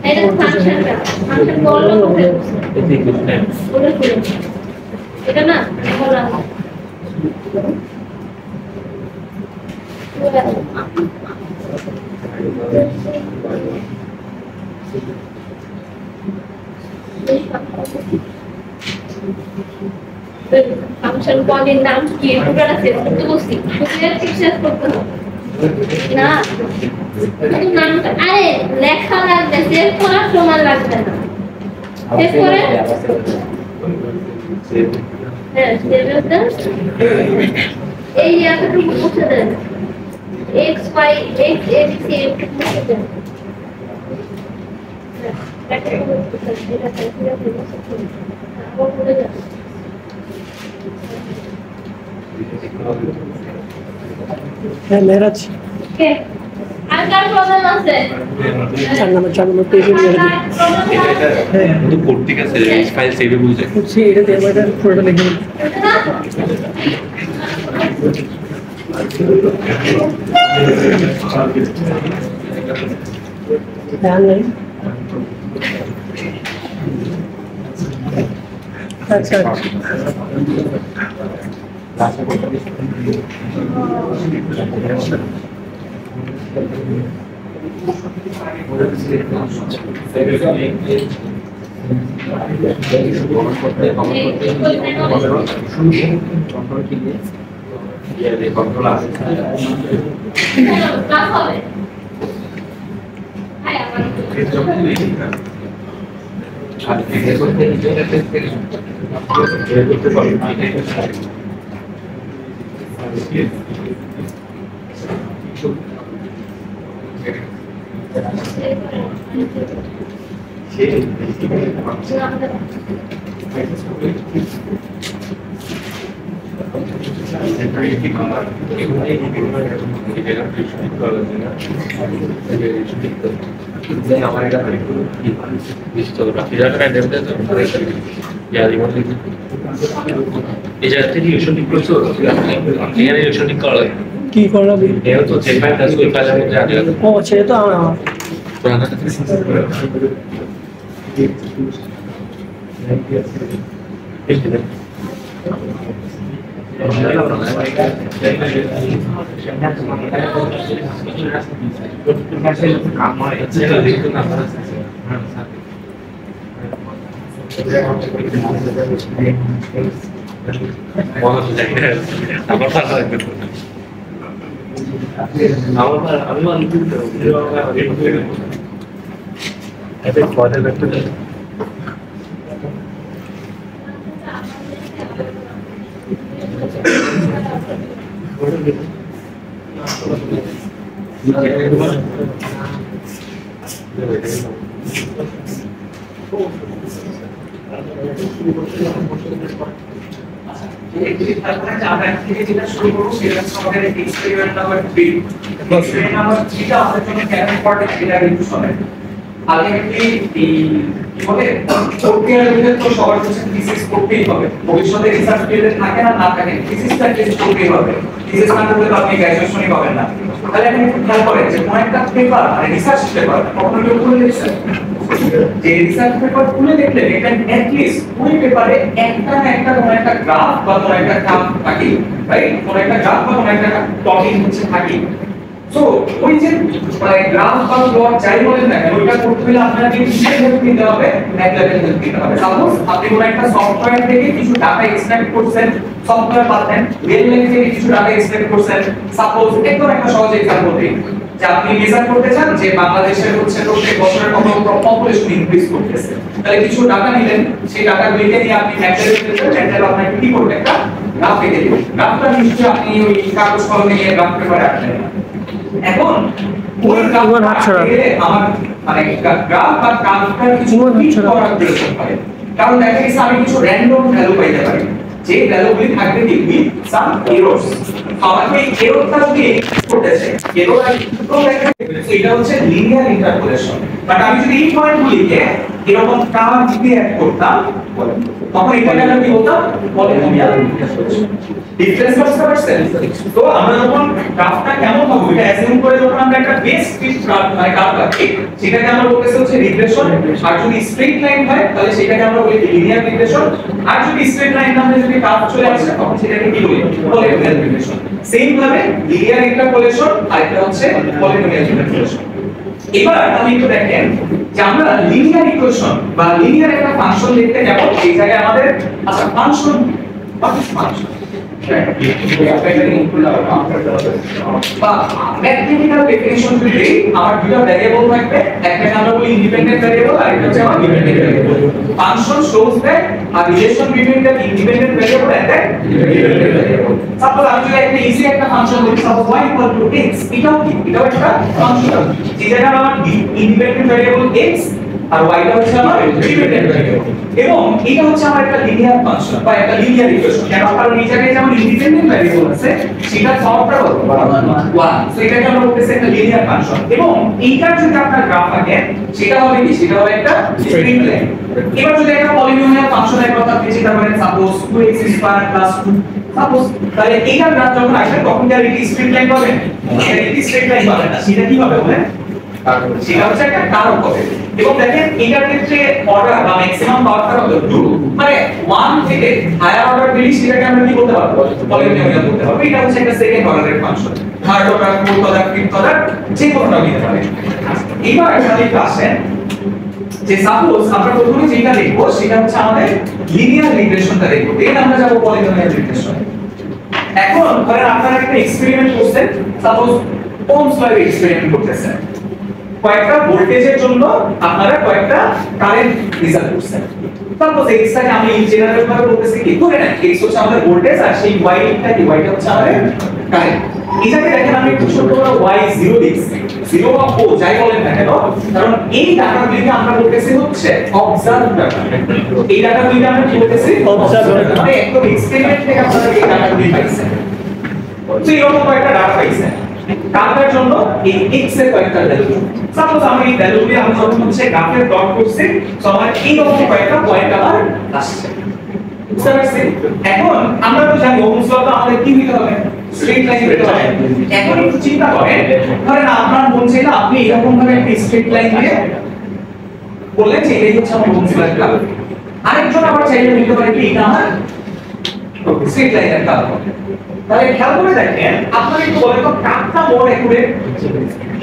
এটা ফাংশনটা ফাংশন কল করতে ওটা খুলে এটা না বলা ফাংশন কলের নাম কি ওটা সেট করতে বলছি ওটা ফিক্সার করতে হবে না শুধু নামটা আরে লেখা লাগবে সেভ করার সময় লাগবে না সেভ করে হ্যাঁ সেভ দেন এই এতটুকু মুছে দেন x y x x c এতটুকু মুছে দেন হ্যাঁ মেরাজ ওকে আর কার প্রবলেম আছে 4 নম্বর পেজে নিয়ে যাবে হ্যাঁ কিন্তু করতে গেছে ফাইল সেভে বুঝে হচ্ছে এটাতে আমার পুরোটা লিখে দিই ধ্যান নেই আচ্ছা ক্লাস হবে হ্যাঁ আমার কি করলাম Iya, ও ছেড়ে তো আমার ভবিষ্যতে রিসার্চ ফিল্ডে থাকে না থাকে থিসিসটা টেস্ট করতেই হবে থিসিস না করলে আপনি গ্র্যাজুয়েশনই পাবেন না তাহলে আপনি খেয়াল করেন যে কোন একটা পেপার মানে রিসার্চ পেপার কখনো কেউ খুলে দেখছেন যে রিসার্চ পেপার খুলে দেখলে এটা এট লিস্ট ওই পেপারে একটা না একটা কোন একটা গ্রাফ বা কোন একটা গ্রাফ থাকে রাইট কোন একটা গ্রাফ বা কোন একটা টপিক হচ্ছে থাকে সো ওই যে মানে গ্রাফ বা প্লট যাই বলেন না কেন ওইটা করতে হলে আপনাকে কিসের হেল্প নিতে হবে ম্যাথ লেভেল হেল্প নিতে হবে সাপোজ আপনি কোন একটা সফটওয়্যার থেকে কিছু ডাটা এক্সট্রাক্ট করছেন সফটওয়্যার পাচ্ছেন ওয়েবলেন থেকে কিছু ডাটা এক্সট্রাক্ট করছেন সাপোজ একদম একটা সহজ एग्जांपल দিই যে আপনি মেজার করতে চান যে বাংলাদেশের হচ্ছে প্রত্যেক বছরের কত পপুলেশন ইনক্রিজ করতেছে তাহলে কিছু ডাটা নিলেন সেই ডাটাগুলোকে নিয়ে আপনি ম্যাথ লেভেল আপনাকে কি করবে একটা গ্রাফ এঁকে দিবেন গ্রাফটা নিশ্চয়ই আপনি ওই কাগজ কলমে নিয়ে গ্রাফ পেপারে আঁকলেন এখন ওই গ্রাফটা আমার মানে গ্রাফ বা গ্রাফটা কিছু ঠিক করার প্রয়োজন হয় কারণ দেখা গেছে আমি কিছু র‍্যান্ডম ভ্যালু পাইতে পারি যে ভ্যালুগুলি থাকবে দেখবি সাম এররস আমাকে এই এররটা যদি করতেছে এরর আর তো এটা হচ্ছে লিনিয়ার ইন্টারপোলেশন বাট আমি যদি এই পয়েন্টগুলিকে এরকম কার্ভ দিয়ে অ্যাড করতাম তখন এটাকে আমরা কি বলতাম পলিনোমিয়াল ডিফারেন্স বুঝতে পারছেন তো আমরা যখন গ্রাফটা কেমন হবে এটা অ্যাজিউম করে যখন আমরা একটা বেস ফিট গ্রাফ মানে গ্রাফ রাখি সেটাকে আমরা বলতেছি হচ্ছে রিগ্রেশন আর যদি স্ট্রেট লাইন হয় তাহলে সেটাকে আমরা বলি লিনিয়ার রিগ্রেশন আর যদি স্ট্রেট লাইন না হয় যদি গ্রাফ চলে আসে তখন সেটাকে কি বলি পলিনোমিয়াল রিগ্রেশন সেম ভাবে লিনিয়ার ইন্টারপোলেশন আর এটা হচ্ছে পলিনোমিয়াল ইন্টারপোলেশন এবার আপনি একটু দেখেন যে আমরা লিনিয়ার ইকুয়েশন বা লিনিয়ার একটা ফাংশন লিখতে যাব এই জায়গায় আমাদের আচ্ছা ফাংশন বা ম্যাথমেটিক্যাল ডেফিনিশন যদি আমার দুটো ভ্যারিয়েবল থাকবে একটাকে আমরা বলি ইন্ডিপেন্ডেন্ট ভ্যারিয়েবল আর একটা হচ্ছে আমার dependent variable function shows that a relation between the independent variable and the dependent variable suppose আমি যদি একটা ইজি একটা ফাংশন বলি সাপোজ y = x এটাও কি এটাও একটা ফাংশন যে জায়গায় আমার ইন্ডিপেন্ডেন্ট ভ্যারিয়েবল x আর y টা হচ্ছে আমার ডিপেন্ডেন্ট ভ্যারিয়েবল এবং এটা হচ্ছে আমার একটা লিনিয়ার ফাংশন বা একটা লিনিয়ার ইকুয়েশন কেন কারণ এই জায়গায় যেমন ইন্ডিপেন্ডেন্ট ভ্যারিয়েবল আছে সেটা সবটা কত 1 সো এটাকে আমরা বলতেছি একটা লিনিয়ার ফাংশন এবং এইটার যদি আপনার গ্রাফ আঁকে সেটা হবে কি সেটা হবে একটা স্ট্রেট লাইন এবার যদি একটা পলিনোমিয়াল ফাংশনের কথা আপনি চিন্তা করেন সাপোজ 2x² + 2 সাপোজ তাহলে এইটার গ্রাফ যখন আসবে তখন কি আর এটা স্ট্রেট লাইন পাবেন এটা স্ট্রেট লাইন পাবেন না সেটা কি হবে বলেন সেটা হচ্ছে একটা কারক হবে এবং দেখেন এটার ক্ষেত্রে অর্ডার বা ম্যাক্সিমাম পাওয়ারটা কত 2 মানে 1 থেকে হায়ার অর্ডার দিলে সেটাকে আমরা কি বলতে পারবো পলিনোমিয়াল বলতে পারবো এটা হচ্ছে একটা সেকেন্ড অর্ডারের function third order, fourth order, fifth order যে কোনোটা নিতে পারেন। এবার এখানে একটু আসেন যে সাপোজ আমরা প্রথমে যেটা দেখবো সেটা হচ্ছে আমাদের লিনিয়ার রিগ্রেশনটা দেখবো, দেন আমরা যাবো পলিনোমিয়াল রিগ্রেশন। এখন ধরেন আপনারা একটা এক্সপেরিমেন্ট করছেন, সাপোজ ওহমস ল এর এক্সপেরিমেন্ট করতেছেন, কয়েকটা ভোল্টেজের জন্য আপনারা কয়েকটা কারেন্ট রিজাল্ট করছেন। সাপোজ এক্স টাকে আমি ইন জেনারেল ভাবে বলতেছি কি, ধরে নেন এক্স হচ্ছে আমাদের ভোল্টেজ আর সেই ওয়াইটা কি, ওয়াইটা হচ্ছে আমাদের কারেন্ট। এটাকে দেখেন আমি একটু ছোট করে y0 লিখছি, 0 বা o যাই বলেন না কেন, কারণ এই ডাটাগুলিকে আমরা বলতেছি হচ্ছে অবজার্ভ ডাটা। এই ডাটাগুলিকে আমরা কি বলতেছি, অবজার্ভ ডাটা, মানে একদম এক্সপেরিমেন্ট থেকে আপনারা এই ডাটাগুলি পাইছেন। তো এরকম কয়েকটা ডাটা পাইছেন, কার জন্য এই x এর কয়েকটা ভ্যালু। সাপোজ আমি এই ভ্যালুগুলি আমি যখন হচ্ছে গ্রাফে প্লট করছি, তো আমার এই রকম কয়েকটা পয়েন্ট আমার আসছে। বুঝতে পারছেন? এখন আমরা তো জানি ওহমস ল তো আমাদের কি হতে হবে, স্ট্রেট লাইন হতে হবে। এখন একটু চিন্তা করেন, ধরেন আপনার মন চাইলে আপনি এরকম ভাবে একটা স্ট্রেট লাইন দিয়ে বললেন যে এই হচ্ছে আমার ওহমস ল এর কাজ। আরেকজন আবার চাইলে বলতে পারে কি এটা আমার স্ট্রেট লাইনের কাজ। তাহলে খেয়াল করে দেখেন, আপনারা একটু বলেন তো কাটটা মোর একুরেট,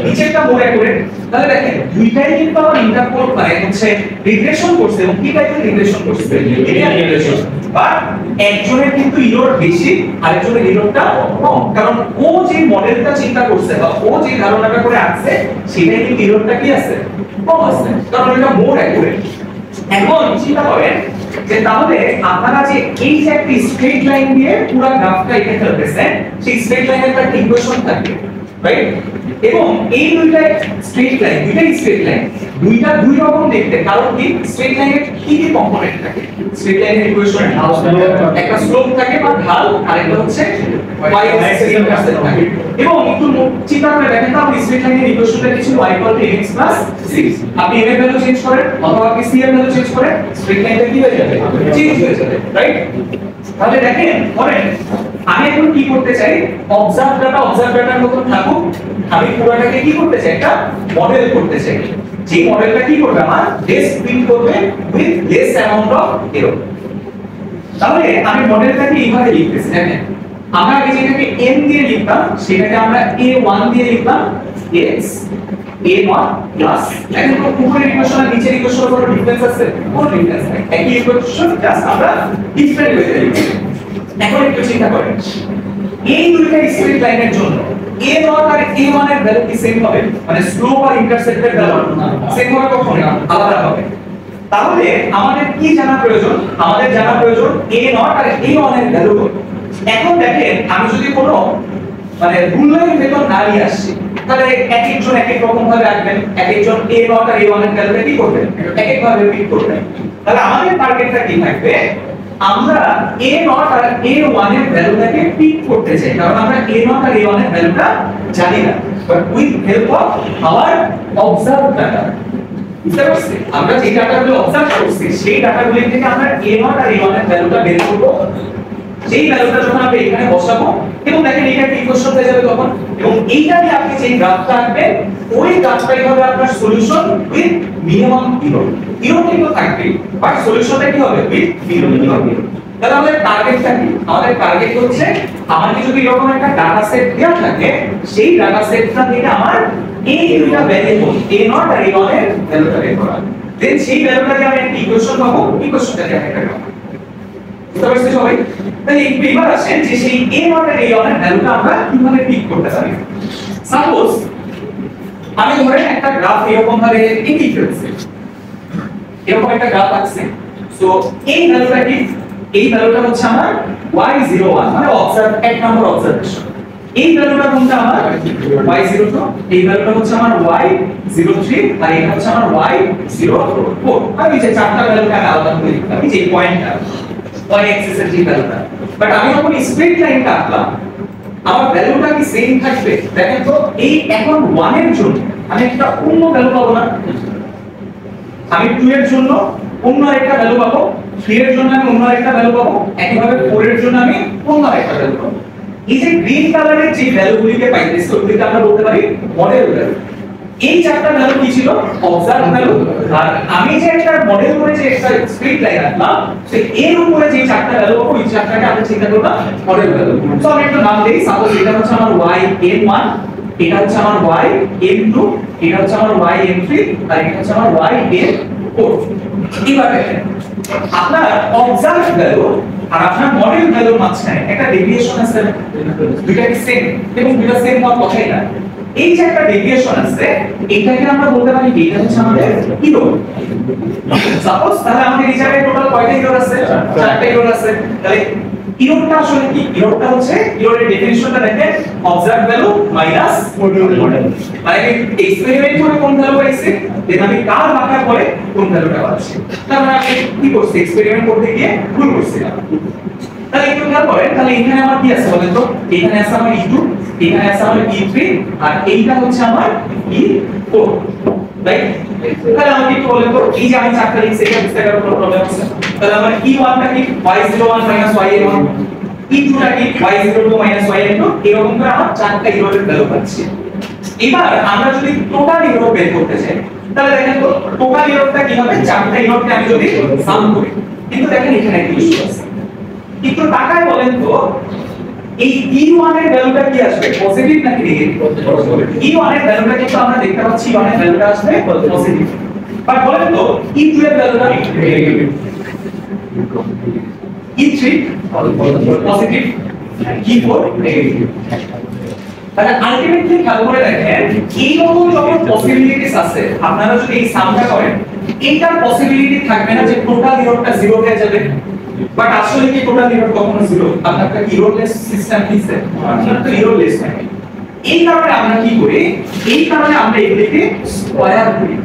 নিচেরটা মোর একুরেট। তাহলে দেখেন দুইটাই কিন্তু আমার ইন্টারপোল মানে হচ্ছে রিগ্রেশন করছে, এবং কি টাইপের রিগ্রেশন করছে, লিনিয়ার রিগ্রেশন। বাট একজনের কিন্তু এরর বেশি, আরেকজনের এররটা কম, কারণ ও যে মডেলটা চিন্তা করছে বা ও যে ধারণাটা করে আসছে সেটাই কিন্তু এররটা কি আছে, কম আছে, কারণ এটা মোর একুরেট। এখন চিন্তা করেন যে তাহলে আপনারা যে এই যে একটা স্ট্রেট লাইন দিয়ে পুরো গ্রাফটা এঁকে ফেলতেছেন, সেই স্ট্রেট লাইনের একটা ইকুয়েশন থাকবে, রাইট? এবং এই দুইটা স্ট্রেট লাইন, দুইটা দুই রকম দেখতে, কারণ কি স্ট্রেট লাইনের কি কি কম্পোনেন্ট থাকে, স্ট্রেট লাইনের ইকুয়েশনে একটা স্লোপ থাকে বা ঢাল, আর একটা হচ্ছে y এক্সিস ইন্টারসেপ্ট থাকে। এবং একটু চিন্তা করে দেখেন তো আপনি স্ট্রেট লাইনের ইকুয়েশনটা কি ছিল, y = mx + 6। আপনি m এর ভ্যালু চেঞ্জ করেন অথবা আপনি c এর ভ্যালু চেঞ্জ করেন, স্ট্রেট লাইনটা কি হয়ে যাবে, চেঞ্জ হয়ে যাবে, রাইট? তাহলে দেখেন ধরেন আমি এখন কি করতে চাই, অবজার্ভ ডাটার মতো থাকুক, আমি পুরোটাকে কি করতে চাই, একটা মডেল করতে চাই, যে মডেলটা কি করবে আমার লেস ফিল করবে with less amount of error. তাহলে আমি মডেলটাকে এইভাবে লিখতেছি, দেখেন আমরা আগে যেটাকে n দিয়ে লিখতাম সেটাকে আমরা a1 দিয়ে লিখতাম, x a0 প্লাস, এখন তো উপরের ইকুয়েশন আর নিচের ইকুয়েশনের কোনো ডিফারেন্স আছে, কোনো ডিফারেন্স নেই, একই ইকুয়েশন, জাস্ট আমরা ডিফারেন্ট ওয়েতে লিখছি। এখন একটু চিন্তা করেন, এই দুইটা স্ট্রেট লাইনের জন্য a0 আর a1 এর ভ্যালু কি সেম হবে, মানে স্লোপ আর ইন্টারসেপ্টের ভ্যালু সেম হবে, কখনো আলাদা হবে। তাহলে আমাদের কি জানা প্রয়োজন, আমাদের জানা প্রয়োজন a0 আর a1 এর ভ্যালু। এখন দেখেন আমি যদি কোনো মানে রুল লাইন মেথড না নিয়ে আসছি, তাহলে এক একজন এক এক রকম ভাবে আঁকবেন, এক একজন a0 আর a1 এর ভ্যালুটা কি করবেন, এক এক ভাবে পিক করবেন। তাহলে আমাদের টার্গেটটা কি থাকবে, আমরা a0 আর a1 এর ভ্যালুটাকে পিক করতে চাই, কারণ আমরা a0 আর a1 এর ভ্যালুটা জানি না, but with help of our observe data. বুঝতে পারছেন, আমরা যে ডাটাগুলো অবজার্ভ করছি সেই ডাটাগুলো থেকে আমরা a0 আর a1 এর ভ্যালুটা বের করব, সেই ভ্যালুটা যখন আমরা এখানে বসাবো এবং দেখেন এটা একটা ইকুয়েশন হয়ে যাবে তখন, এবং এইটা দিয়ে আপনি যে গ্রাফটা আঁকবেন ওই গ্রাফটাই হবে আপনার solution with minimum error. Error কিন্তু থাকবে, বাট সলিউশনটা কি হবে, উইথ মিনিমাম এরর। তাহলে আমাদের টার্গেটটা কি, আমাদের টার্গেট হচ্ছে আমাকে যদি এরকম একটা ডাটা সেট দেওয়া থাকে, সেই ডাটা সেটটা থেকে আমার এই দুইটা ভ্যারিয়েবল a0 আর a1 এর ভ্যালুটা বের করা, দেন সেই ভ্যালুটাকে আমি একটা ইকুয়েশন পাবো, ইকুয়েশনটাকে আমি একটা গ্রাফ। বুঝতে পারছেন সবাই? তাহলে এবার আসেন যে সেই a0 আর a1 এর ভ্যালুটা আমরা কিভাবে পিক করতে পারি। সাপোজ আমি ধরেন একটা গ্রাফ এরকম ভাবে এঁকে ফেলছি, এরকম একটা গ্রাফ আছে, সো এই ভ্যালুটা কি, এই ভ্যালুটা হচ্ছে আমার y01 মানে অবজার্ভ এক নাম্বার অবজারভেশন, এই ভ্যালুটা কোনটা আমার y02, এই ভ্যালুটা হচ্ছে আমার y03, আর এটা হচ্ছে আমার y04। আমি যে চারটা ভ্যালুটা আলাদা করে লিখলাম, এই যে পয়েন্টটা y অ্যাক্সিস এর যে ভ্যালুটা, বাট আমি যখন স্ট্রেট লাইনটা আঁকলাম আমার ভ্যালুটা কি সেম থাকবে, দেখেন তো এই এখন 1 এর জন্য আমি একটা অন্য ভ্যালু পাবো না, আমি 2 এর জন্য অন্য একটা ভ্যালু পাবো, 3 এর জন্য আমি অন্য একটা ভ্যালু পাবো, একইভাবে 4 এর জন্য আমি অন্য একটা ভ্যালু পাবো। এই যে গ্রিন কালারের যে ভ্যালুগুলিকে পাইতেছি ওগুলিকে আমরা বলতে পারি মডেল ভ্যালু। এই চারটা ভ্যালু কি ছিল অবজার্ভ ভ্যালু আর আমি যে একটা মডেল করে যে একটা স্ট্রিট লাইন আনলাম সেই এর উপরে যে চারটা ভ্যালু পাবো ওই চারটাকে আমরা চিন্তা করলাম মডেল ভ্যালু সো আমি একটা নাম দেই সাপোজ এটা হচ্ছে আমার y_n1 এটা হচ্ছে আমার y_n2 এটা হচ্ছে আমার y_n3 আর এটা হচ্ছে আমার y_n4 এবার দেখেন আপনার অবজার্ভ ভ্যালু আর আপনার মডেল ভ্যালুর মাঝখানে একটা ডেভিয়েশন আছে দুইটা কি সেম এবং দুইটা সেম হওয়ার কথাই না এই যে একটা ডেভিয়েশন আছে এটাকে আমরা বলতে পারি কি এটা হচ্ছে আমাদের ইরর সাপোজ তাহলে আমাদের এই জায়গায় টোটাল কয়টা ইরর আছে চারটা ইরর আছে তাহলে ইররটা আসলে কি ইররটা হচ্ছে ইররের ডেফিনিশনটা দেখেন অবজার্ভ ভ্যালু মাইনাস মডেল মানে এক্সপেরিমেন্ট করে কোন ভ্যালু পাইছে দেন আমি কার ভাঙা করে কোন ভ্যালুটা পাচ্ছি তার মানে আমি কি করছি এক্সপেরিমেন্ট করতে গিয়ে ভুল করছিলাম তাহলে একটু খেয়াল করেন তাহলে এখানে আমার কি আছে বলেন তো এখানে আছে আমার E2 এখানে আছে আমার E3 আর এইটা হচ্ছে আমার E4 রাইট তাহলে আমাকে একটু বলেন তো এই যে আমি চারটা লিখছি এটা বুঝতে গেল কোনো প্রবলেম আছে তাহলে আমার E1 টা কি y01 y1 E2 টা কি y02 y2 এরকম করে আমার চারটা ইররের ভ্যালু পাচ্ছি এবার আমরা যদি টোটাল ইরর বের করতে চাই তাহলে দেখেন তো টোটাল ইররটা কি হবে চারটা ইররকে আমি যদি সাম করি কিন্তু দেখেন এখানে একটা ইস্যু আছে একটু তাকায় বলেন তো এই E1 এর ভ্যালুটা কি আসবে পজিটিভ নাকি নেগেটিভ E1 এর ভ্যালুটা কিন্তু আমরা দেখতে পাচ্ছি E1 এর ভ্যালুটা আসবে পজিটিভ বাট বলেন তো E2 এর ভ্যালুটা negative E3 positive E4 negative তাহলে আলটিমেটলি খেয়াল করে দেখেন এই রকম যখন পসিবিলিটিস আছে আপনারা যদি এই সামটা করেন এইটার পসিবিলিটি থাকবে না যে টোটাল ইররটা জিরো হয়ে যাবে বাট আসলে কি টোটাল ইরর কখনো জিরো আপনার একটা ইররলেস সিস্টেম দিছে আপনার তো ইররলেস থাকে এই কারণে আমরা কি করি এই কারণে আমরা এগুলিকে স্কয়ার করি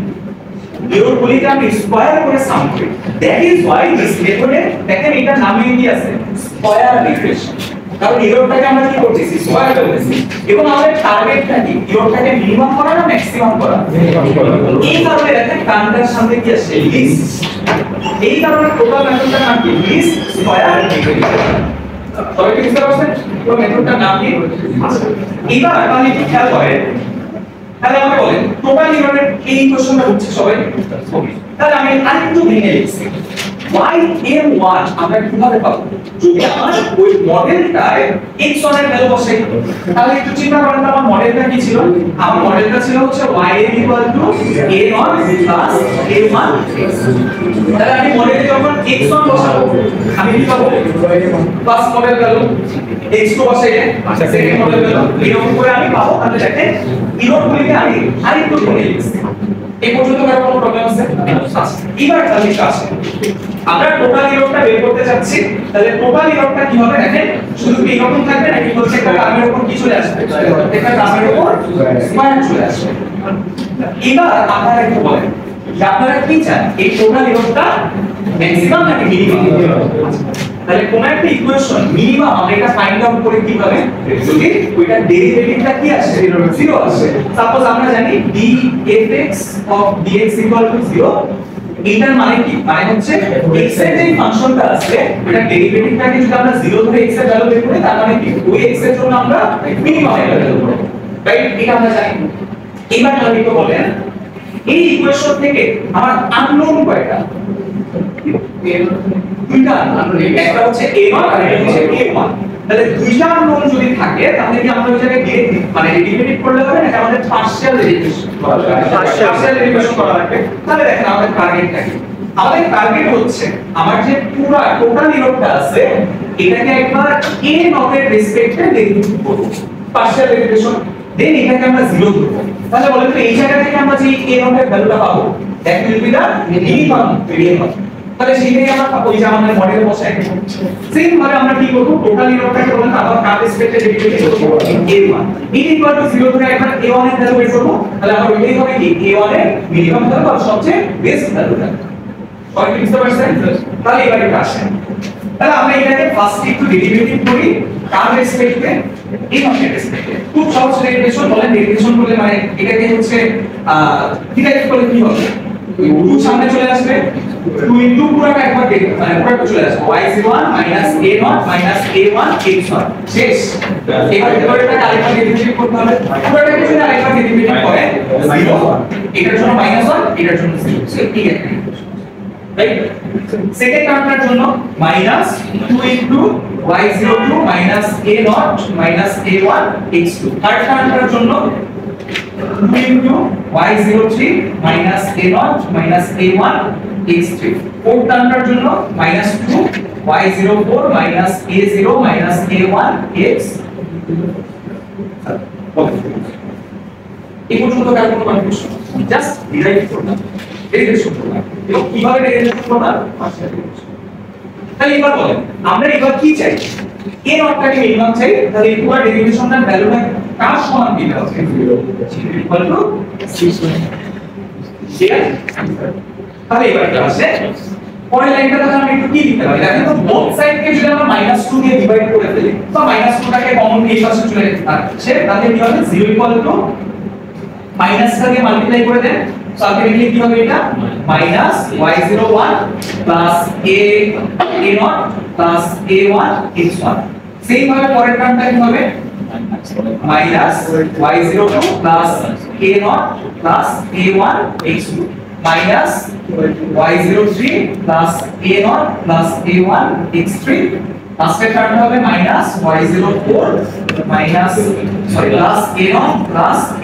ইরর গুলিকে আমি স্কয়ার করে সাম করি দ্যাট ইজ হোয়াই দিস মেথডে দেখেন এটা নামে কি আছে স্কয়ার রিগ্রেশন কারণ ইররটাকে আমরা কি করতেছি স্কয়ার করতেছি এবং আমাদের টার্গেটটা কি ইররটাকে মিনিমাম করা না ম্যাক্সিমাম করা এই কারণে দেখেন কাউন্টার সামনে কি আছে লিস্ট এই কারণে টোটাল মেথডটার নাম কি লিস্ট স্কয়ার রিগ্রেশন সবাই কি বুঝতে পারছেন পুরো মেথডটার নাম কি এবার আপনি কি খেয়াল করেন তাহলে আমাকে বলেন টোটাল ইররের এই কোশ্চেনটা হচ্ছে সবাই তাহলে আমি আরেকটু ভেঙে লিখছি y_n1 আমরা কিভাবে পাবো যদি আমার ওই মডেলটায় x1 এর ভ্যালু বসাই তাহলে একটু চিন্তা করেন আমার মডেলটা কি ছিল আমার মডেলটা ছিল হচ্ছে yn = a0 + a1 তাহলে আমি মডেলে যখন x1 বসাবো আমি কি পাবো ফার্স্ট মডেল ভ্যালু x2 বসাইলে সেকেন্ড মডেল ভ্যালু এরকম করে আমি পাবো তাহলে দেখেন ইররগুলিকে আমি আরেকটু করে লিখছি এই পর্যন্ত কারো কোনো প্রবলেম আছে এবার তাহলে আসে আমরা টোটাল ইররটা বের করতে যাচ্ছি তাহলে টোটাল ইররটা কি হবে দেখেন শুধু কি এরকম থাকবে নাকি হচ্ছে একটা টার্মের উপর কি চলে আসবে একটা টার্মের উপর স্কয়ার চলে আসবে এবার আপনারা একটু বলেন যে আপনারা কি চান এই টোটাল ইররটা ম্যাক্সিমাম নাকি মিনিমাম তাহলে কোন একটা ইকুয়েশন মিনিমাম আমরা এটা ফাইন্ড আউট করে কিভাবে যদি ওইটা ডেরিভেটিভটা কি আসে 0 আসে সাপোজ আমরা জানি dfx of dx = 0 এটার মানে কি মানে হচ্ছে x এর যে ফাংশনটা আছে এটা ডেরিভেটিভটাকে যদি আমরা 0 ধরে x এর ভ্যালু বের করি তার মানে কি ওই x এর জন্য আমরা মিনিমাম এর ভ্যালু করব রাইট এটা আমরা জানি এবার আপনি একটু বলেন এই ইকুয়েশন থেকে আমার আননোন কয়টা দুইটা একটা হচ্ছে a1 আর একটা হচ্ছে a1 তাহলে দুইটা আননোন যদি থাকে তাহলে কি আমরা ওই জায়গায় ডিরেক্ট মানে ডেরিভেটিভ করলে হবে নাকি আমাদের পার্শিয়াল ডেরিভেশন পার্শিয়াল ডেরিভেশন করা লাগবে তাহলে দেখেন আমাদের টার্গেটটা কি আমাদের টার্গেট হচ্ছে আমার যে পুরো টোটাল ইররটা আছে এটাকে একবার a নট এর রেসপেক্টে ডেরিভেটিভ করব পার্শিয়াল ডেরিভেশন দেন এটাকে আমরা 0 ধরব তাহলে বলেন তো এই জায়গা থেকে আমরা যে a নট এর ভ্যালুটা পাবো that will be the minimum variable তাহলে সেইটাই আমরা ওই যে আমাদের মডেলে বসাই দেব সেম ভাবে আমরা কি করব টোটাল ইররটাকে বলেন আবার কার রেসপেক্টে ডেরিভেটিভ করব a1 0 ধরে একবার a1 এর ভ্যালু বের করব তাহলে আমরা ওইটাই হবে কি a1 এর মিনিমাম ভ্যালু আর সবচেয়ে বেস্ট ভ্যালুটা সবাই কি বুঝতে পারছেন তাহলে এবার এটা আসেন তাহলে আমরা এটাকে ফার্স্ট একটু ডেরিভেটিভ করি কার রেসপেক্টে a1 এর রেসপেক্টে খুব সহজ ডেরিভেশন বলেন ডেরিভেশন করলে মানে এটাকে হচ্ছে ডিরাইভ করলে কি হবে 2 সামনে চলে আসবে 2 ইনটু পুরোটা একবার দেখো মানে পুরোটা চলে আসবে y01 a0 a1 x1 শেষ এবার পুরোটা আরেকবার ডেরিভেটিভ করতে হবে পুরোটা কিছু না আরেকবার ডেরিভেটিভ করে 0 এটার জন্য -1 এটার জন্য 0 সো ঠিক আছে রাইট সেকেন্ড টার্মটার জন্য -2 into y02 a0 a1 x2 third টার্মটার জন্য 2 into y03 minus a0 minus a1 x3 fourth টার্মটার জন্য -2 y04 minus a0 minus a1 x এই পর্যন্ত কার কোনো কনফিউশন জাস্ট ডিরাইভ করলাম ডেরিভেশন করলাম এবং কিভাবে ডেরিভেশন করলাম তাহলে এবার বলেন আমরা এবার কি চাই a নটটাকে মিনিমাম চাই তাহলে এই পুরো ডেরিভেশনটার ভ্যালুটা কার সমান দিতে হবে ইকুয়াল টু ঠিক আছে তাহলে এবার কি আসে পরের লাইনটা তাহলে আমরা একটু কি লিখতে পারি দেখেন তো বোথ সাইডকে যদি আমরা -2 দিয়ে ডিভাইড করে ফেলি তো -2টাকে কমন এই পাশে চলে আসে তাহলে কি হবে 0 ইকুয়াল টু মাইনাসটা দিয়ে মাল্টিপ্লাই করে দেন সো আলটিমেটলি কি হবে এটা -y01 a0 a1 x1 same ভাবে পরের টার্মটা কি হবে -y02 a0 a1 x2 -y03 a0 a1 x3 লাস্টের টার্মটা হবে -y04 a0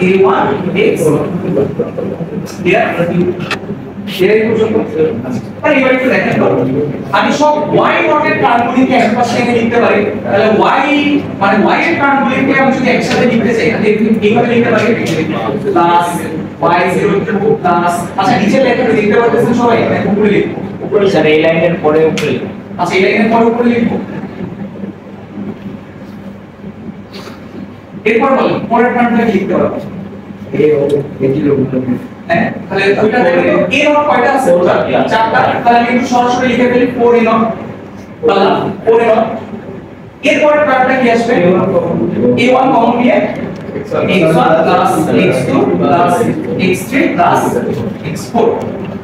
a1 x এর পর্যন্ত তাহলে এবার একটু দেখেন তো আমি সব y নটের টার্মগুলিকে একপাশে এনে লিখতে পারি তাহলে y মানে y এর টার্মগুলিকে আমি যদি একসাথে লিখতে চাই তাহলে এইভাবে লিখতে পারি প্লাস y02 প্লাস আচ্ছা নিচে লেখাটা লিখতে পারতেছেন সবাই উপরে লিখব উপরে স্যার এই লাইনের পরে উপরে লিখব আচ্ছা এই লাইনের পরে উপরে লিখব এরপর বলেন পরের টার্মটা লিখতে পারবো হ্যাঁ তাহলে ওইটা দেখো a নট কয়টা আছে চারটা তাহলে আমি একটু সরাসরি লিখে ফেলি 4 a নট বললাম 4 a নট এরপর টার্মটা কি আসবে a1 কমন নিয়ে x1 x2 x3 x4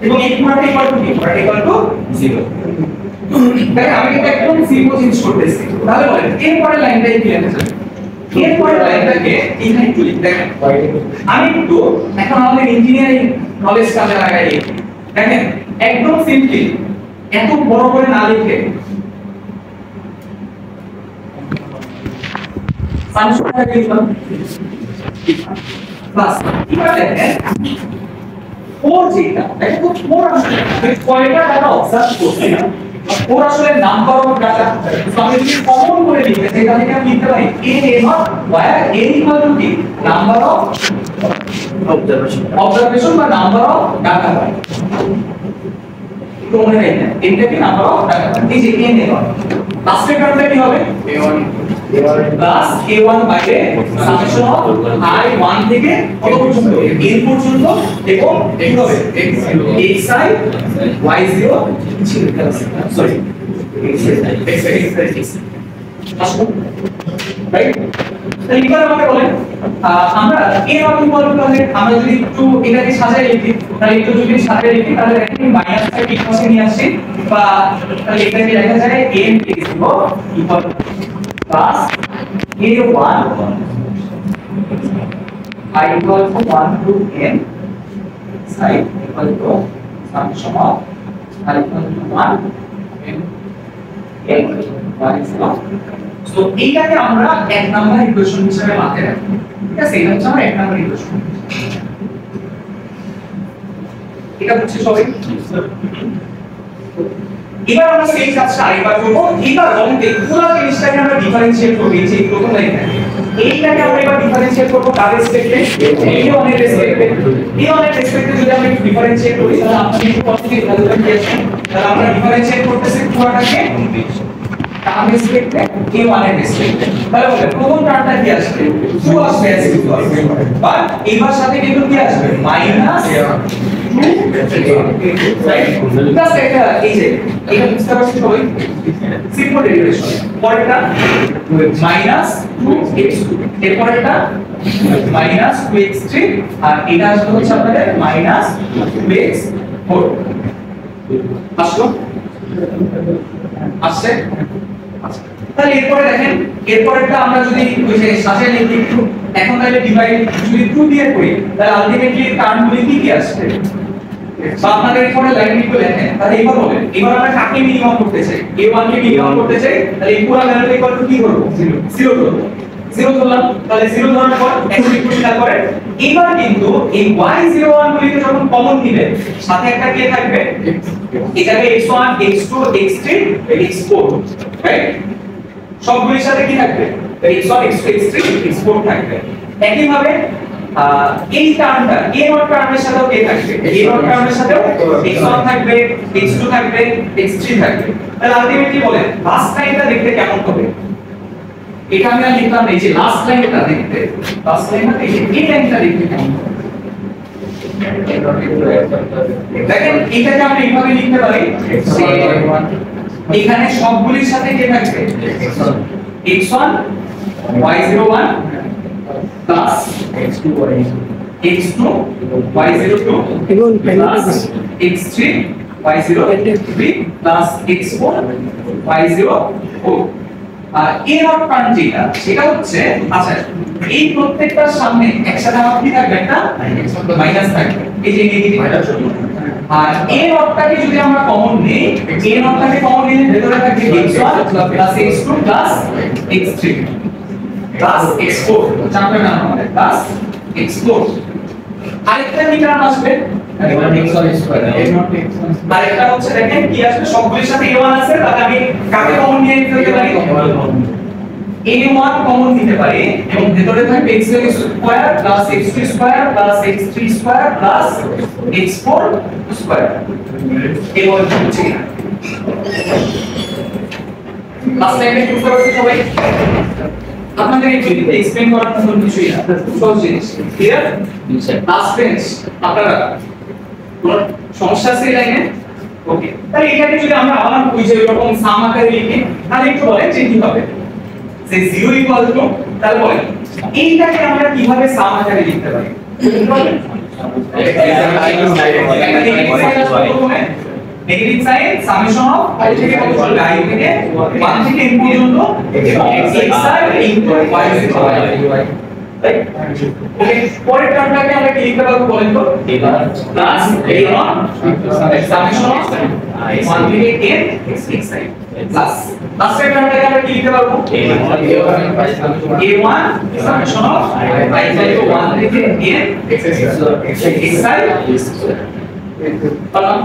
এবং এই পুরোটা ইকুয়াল টু কি পুরোটা ইকুয়াল টু 0 তাই আমি এটা একদম সিম্পল চেঞ্জ করতেছি তাহলে বলেন এরপরের লাইনটাই কি লিখতে চাই এরপরের লাইনটাকে এখানে একটু লিখতে দেখেন আমি একটু এখন আমাদের ইঞ্জিনিয়ারিং নলেজ কাজে লাগাই দেখেন একদম সিম্পলি এত বড় করে না লিখে ফাংশনটা লিখলাম বাস এবার দেখেন 4 যেটা দেখেন তো 4 আসলে কয়টা ডাটা অবজার্ভ করছে না 4 আসলে নাম্বার অফ ডাটা তো আমি যদি কমন করে লিখতে চাই তাহলে আমি লিখতে পারি a not where a equal to কি নাম্বার অফ অবজারভেশন বা নাম্বার অফ ডাটা তো মনে রাখবেন এটা কি নাম্বার অফ ডাটা এই যে a নট লাস্টের টার্মটা কি হবে a1 প্লাস a1 বাইরে সামেশন অফ i1 থেকে কত পর্যন্ত n পর্যন্ত এবং কি হবে xi y0 sorry xi right তাহলে এবার আমাকে বলেন আমরা এর অর্থ বলতে হলে আমরা যদি একটু এটাকে সাজায় লিখি তাহলে একটু যদি সাজায় লিখি তাহলে দেখেন মাইনাসটা ঠিক পাশে নিয়ে আসছি বা তাহলে এটাকে লেখা যায় n equal plus a1 I equal to 1 to n side equal to summation of I equal to 1 n x y zero. So এইটাকে আমরা এক নাম্বার ইকুয়েশন হিসেবে মাথায় রাখি ঠিক আছে এটা হচ্ছে আমরা এক নাম্বার ইকুয়েশন এটা হচ্ছে সবাই এবার আমরা সেই কাজটা আরেকবার করব এবার বলেন পুরো জিনিসটাকে আমরা ডিফারেনশিয়েট করব এই যে প্রথম লাইনটা এইটাকে আমরা এবার ডিফারেনশিয়েট করব কার রেসপেক্টে a1 এর রেসপেক্টে a1 এর রেসপেক্টে যদি আমরা ডিফারেনশিয়েট করি তাহলে আপনাদের একটু পজিটিভ ভ্যালুটা কি আসবে তাহলে আমরা ডিফারেনশিয়েট করতেছি পুরোটাকে কার রেসপেক্টে a1 এর রেসপেক্টে তাহলে বলেন প্রথম টার্মটা কি আসবে 2 আসবে as ইকুয়াল বাট এবার সাথে কিন্তু কি আসবে মাইনাস Just এটা এই যে এটা বুঝতে পারছেন সবাই সিম্পল ডেরিভেশন পরেরটা -2x2 এরপরেরটা -2x3 আর এটা আসলে হচ্ছে আপনাদের -2x4 আসলো আসছে আচ্ছা তাহলে এরপরে দেখেন এরপরেরটা আমরা যদি ওই যে সাথে লিখি একটু এখন তাহলে ডিভাইড যদি 2 দিয়ে করি তাহলে আলটিমেটলি টার্মগুলি কি আসবে বা আপনাদের এখানে লাইন লিখে লেখেন তাহলে এবার বলেন এবার আমরা কাকে মিনিমাম করতে চাই a1 কে মিনিমাম করতে চাই তাহলে এই পুরো ভ্যালুটা ইকুয়াল টু কি করব 0 করব 0 ধরলাম তাহলে 0 ধরার পর এখন একটু খেয়াল করেন এবার কিন্তু এই y01 গুলিকে যখন কমন নিবে সাথে একটা কি থাকবে এখানে x1 x2 x3 x4 right সবগুলির সাথে কি থাকবে x1 x2 x3 x4 থাকবে একই ভাবে এই টার্মটা a0 টার্মের সাথেও কি থাকবে a0 টার্মের সাথেও x1 থাকবে x2 থাকবে x3 থাকবে তাহলে আলটিমেটলি বলেন লাস্ট লাইনটা দেখতে কেমন হবে এটা আমি লিখলাম এই যে লাস্ট লাইনটা দেখতে লাস্ট লাইনটা এই লাইনটা দেখতে কেমন হবে দেখেন এটাকে আমরা এইভাবে লিখতে পারি এখানে সবগুলির সাথে কি থাকবে x1 y01 plus x2 y02 এবং plus x3 y03 plus x4 y04 আর এর অর্থাৎ যেটা সেটা হচ্ছে আচ্ছা এই প্রত্যেকটার সামনে একসাথে আমার কি থাকবে একটা মাইনাস থাকবে এই যে নেগেটিভ আর এর অর্থটাকে যদি আমরা কমন নিই এর অর্থটাকে কমন নিলে ভেতরে থাকবে x1 plus x2 plus x3 plus x4 চারটা নাম আমাদের plus x4 আরেকটা কি টার্ম আসবে আরেকটা হচ্ছে দেখেন কি আসবে সবগুলির সাথে a1 আছে তাহলে আমি কাকে কমন নিয়ে নিতে পারি a1 কমন নিতে পারি এবং ভেতরে থাকবে x2 square plus x2 square plus x3 square plus x4 square এবার হচ্ছে কি লাস্ট টাইমে কি করতে সবাই আপনাদের এই ভিডিওতে এক্সপ্লেইন করার কোনো কিছুই না সহজ জিনিস ক্লিয়ার লাস্ট বেঞ্চ আপনারা কোনো সমস্যা আছে এই লাইনে ওকে তাহলে এটাকে যদি আমরা আবার ওই যে এরকম সাম আকারে লিখি তাহলে একটু বলেন যে কি হবে যে 0 ইকুয়াল টু তাহলে বলেন এইটাকে আমরা কিভাবে সাম আকারে লিখতে পারি negative sign summation of i থেকে কত চলবে i থেকে 1 থেকে n পর্যন্ত এবং xi into y right okay পরের টার্মটাকে আমরা কি লিখতে পারবো বলেন তো প্লাস a1 সামেশন অফ 1 থেকে n xi প্লাস লাস্টের টার্মটাকে আমরা কি লিখতে পারবো a1 সামেশন অফ i থেকে 1 থেকে n xi পারলাম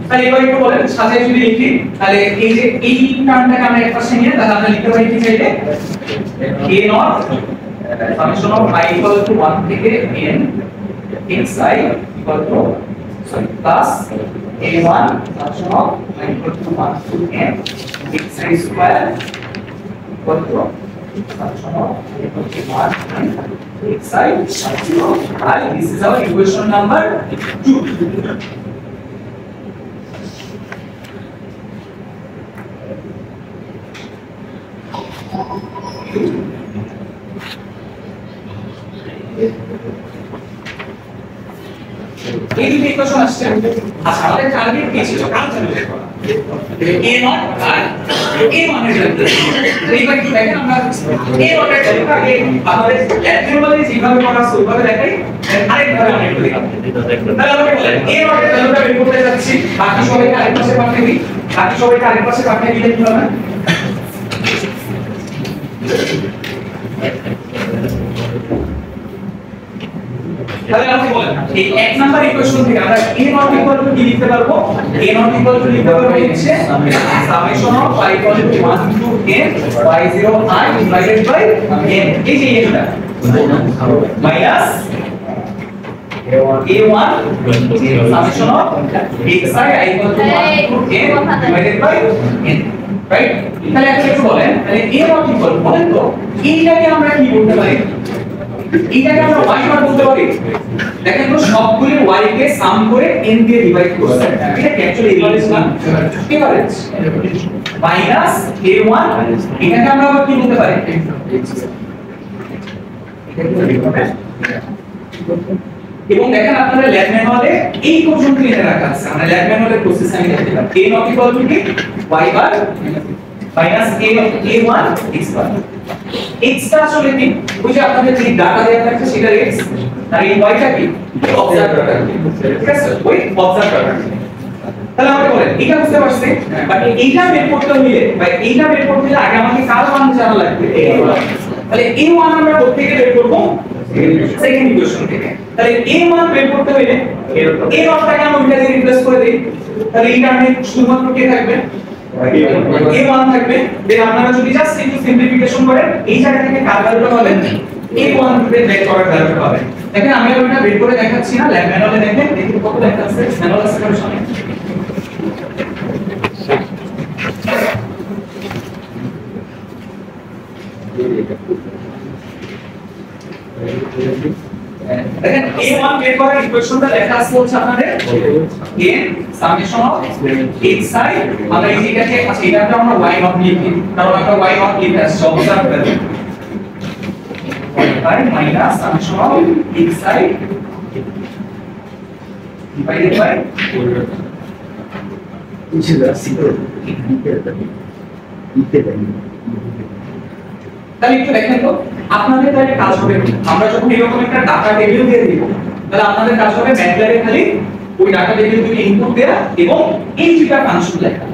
তাহলে এবার একটু বলেন সাথে যদি লিখি তাহলে এই যে এই টার্মটাকে আমরা একপাশে নিয়ে তাহলে আমরা লিখতে পারি কি চাইলে a not summation of i equal to 1 থেকে n xi equal to plus a1 summation of i equal to 1 to n xi square equal to summation of i equal to 1 xi and this is our equation number 2. এই দুটো equation আসছে আচ্ছা আমাদের target কি ছিল কাল calculate করা a not R a মানের ভ্যালু এইবার কি দেখেন আমরা a নট এর ভ্যালুটা আগে আমাদের অ্যাকচুয়ালি যেভাবে করা আছে ওইভাবে দেখাই আরেকভাবে আমরা একটু দেখাবো তাহলে আমরা বলেন a নট এর ভ্যালুটা বের করতে যাচ্ছি বাকি সবাইকে আরেক পাশে পাঠিয়ে দিই বাকি সবাইকে আরেক পাশে পাঠিয়ে দিলে কি হবে তাহলে আপনি বলেন এই এক নাম্বার ইকুয়েশন থেকে আমরা a নট ইকুয়াল টু কি লিখতে পারবো a নট ইকুয়াল টু লিখতে পারবো হচ্ছে summation of y equal to 1 to n y0 i divided by n এই যে এটা minus a1 summation of xi i equal to 1 to n divided by n right তাহলে এখন একটু বলেন তাহলে a নট ইকুয়াল বলেন তো এইটাকে আমরা কি বলতে পারি এটাকে আমরা y বার বলতে পারি দেখেন তো সবগুলো y কে সাম করে n দিয়ে ডিভাইড করছে এটা অ্যাকচুয়ালি এভারেজ না এভারেজ মাইনাস a1 এটাকে আমরা আবার কি বলতে পারি এবং দেখেন আপনাদের ল্যাব ম্যানুয়ালে এই পর্যন্ত এনে রাখা আছে আমরা ল্যাব ম্যানুয়ালের প্রসেস আমি লিখে দিলাম a not equal to কি y bar minus a1 x বার x টা আসলে কি ওই যে আপনাদের যে ডাটা দেওয়া থাকছে সেটা x আর এই y টা কি অবজার্ভ ডাটা ঠিক আছে ওই অবজার্ভ ডাটা তাহলে আমাকে বলেন এটা বুঝতে পারছি বাট এইটা বের করতে হলে বা এইটা বের করতে হলে আগে আমাকে কার মান জানা লাগবে তাহলে a1 আমরা কোথা থেকে বের করব সেকেন্ড ইকুয়েশন থেকে তাহলে a1 বের করতে হলে a0 টাকে আমরা ওইটা দিয়ে রিপ্লেস করে দেই তাহলে এইটা আমি শুধুমাত্র কে থাকবে a1 থাকবে দেন আপনারা যদি জাস্ট একটু সিম্পলিফিকেশন করেন এই জায়গা থেকে কার ভ্যালুটা পাবেন a1 কে বের করার ভ্যালুটা পাবেন দেখেন আমি ওইটা বের করে দেখাচ্ছি না ল্যাব ম্যানুয়ালে দেখেন দেখুন কত লেখা আছে ম্যানুয়াল আছে সামনে দেখেন a1 বের করার ইকুয়েশনটা লেখা আছে হচ্ছে আপনাদের a সামেশন অফ xi আমরা এই জায়গাতে আচ্ছা এটাকে আমরা y নট লিখি কারণ আমরা y নট লিখে আসছি অবজার্ভ করুন y minus summation of xi divided by তাহলে একটু দেখেন তো আপনাদের তাহলে কাজ হবে আমরা যখন এরকম একটা ডাটা টেবিল দিয়ে দিব তাহলে আপনাদের কাজ হবে ম্যাটল্যাবে খালি ওই ডাটা টেবিল থেকে ইনপুট দেয়া এবং এই দুটো ফাংশন লেখা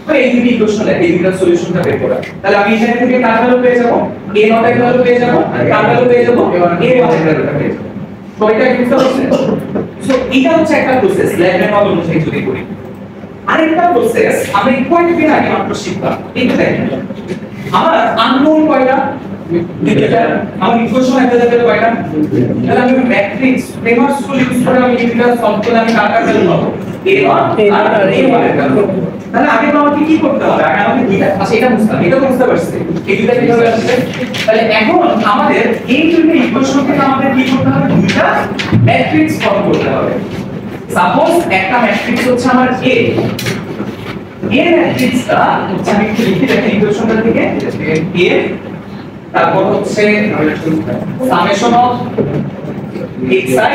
তো এই দুটো ইকুয়েশন লেখা এই দুটো সলিউশনটা বের করা তাহলে আমি এখান থেকে কার ভ্যালু পেয়ে যাব a নট এর ভ্যালু পেয়ে যাব আর কার ভ্যালু পেয়ে যাব a1 এর ভ্যালুটা পেয়ে যাব সবাইটা বুঝতে পারছেন সো এটা হচ্ছে একটা প্রসেস ল্যাব ম্যানুয়াল অনুযায়ী যদি করি আরেকটা প্রসেস আমরা ইকুয়ালিটি আগে মাত্র শিখলাম এটা দেখেন আমার আননোন কয়টা আমার ইকুয়েশন অ্যাভেলেবল কয়টা তাহলে আমি ম্যাট্রিক্স ফেমাস টুল ইউজ করে আমি এটা সলভ করলে আমি কার কার ভ্যালু পাবো a1 আর a1 এর ভ্যালু তাহলে আগে আমাকে কি করতে হবে আগে আমাকে দুইটা আচ্ছা এটা বুঝতে পারছি এই দুইটা কিভাবে আসছে তাহলে এখন আমাদের এই দুইটা ইকুয়েশন থেকে আমাদের কি করতে হবে দুইটা ম্যাট্রিক্স ফর্ম করতে হবে সাপোজ একটা ম্যাট্রিক্স হচ্ছে আমার a এর ম্যাট্রিক্সটা হচ্ছে আমি একটু লিখে দেখি ইকুয়েশনটা থেকে a তারপর হচ্ছে সামেশন অফ xi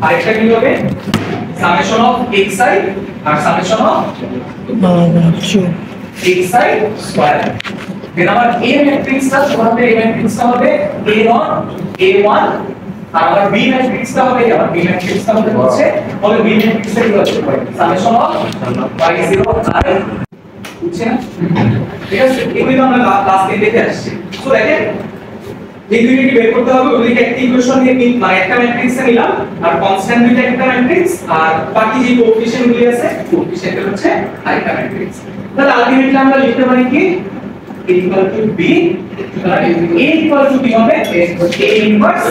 আরেকটা কি হবে সামেশন অফ xi আর summation of xi square then আমার a ম্যাট্রিক্সটা তোমাদের a ম্যাট্রিক্সটা হবে a0 a1 আর আমার b ম্যাট্রিক্সটা হবে আমার b ম্যাট্রিক্সটা হচ্ছে হবে b ম্যাট্রিক্সের কি হচ্ছে সামেশন অফ y0 আর বুঝছেন ঠিক আছে এগুলো আমরা ক্লাস 10 দেখে আসছি তো দেখেন এই দুইটাকে বের করতে হবে ওইদিকে একটা ইকুয়েশন নিয়ে মানে একটা ম্যাট্রিক্স নিলাম আর কনস্ট্যান্ট দুইটা একটা ম্যাট্রিক্স আর বাকি যে কোএফিশিয়েন্ট গুলি আছে কোএফিশিয়েন্ট হচ্ছে আরেকটা ম্যাট্রিক্স তাহলে আলটিমেটলি আমরা লিখতে পারি কি a equal to b a equal to b হবে a ইনভার্স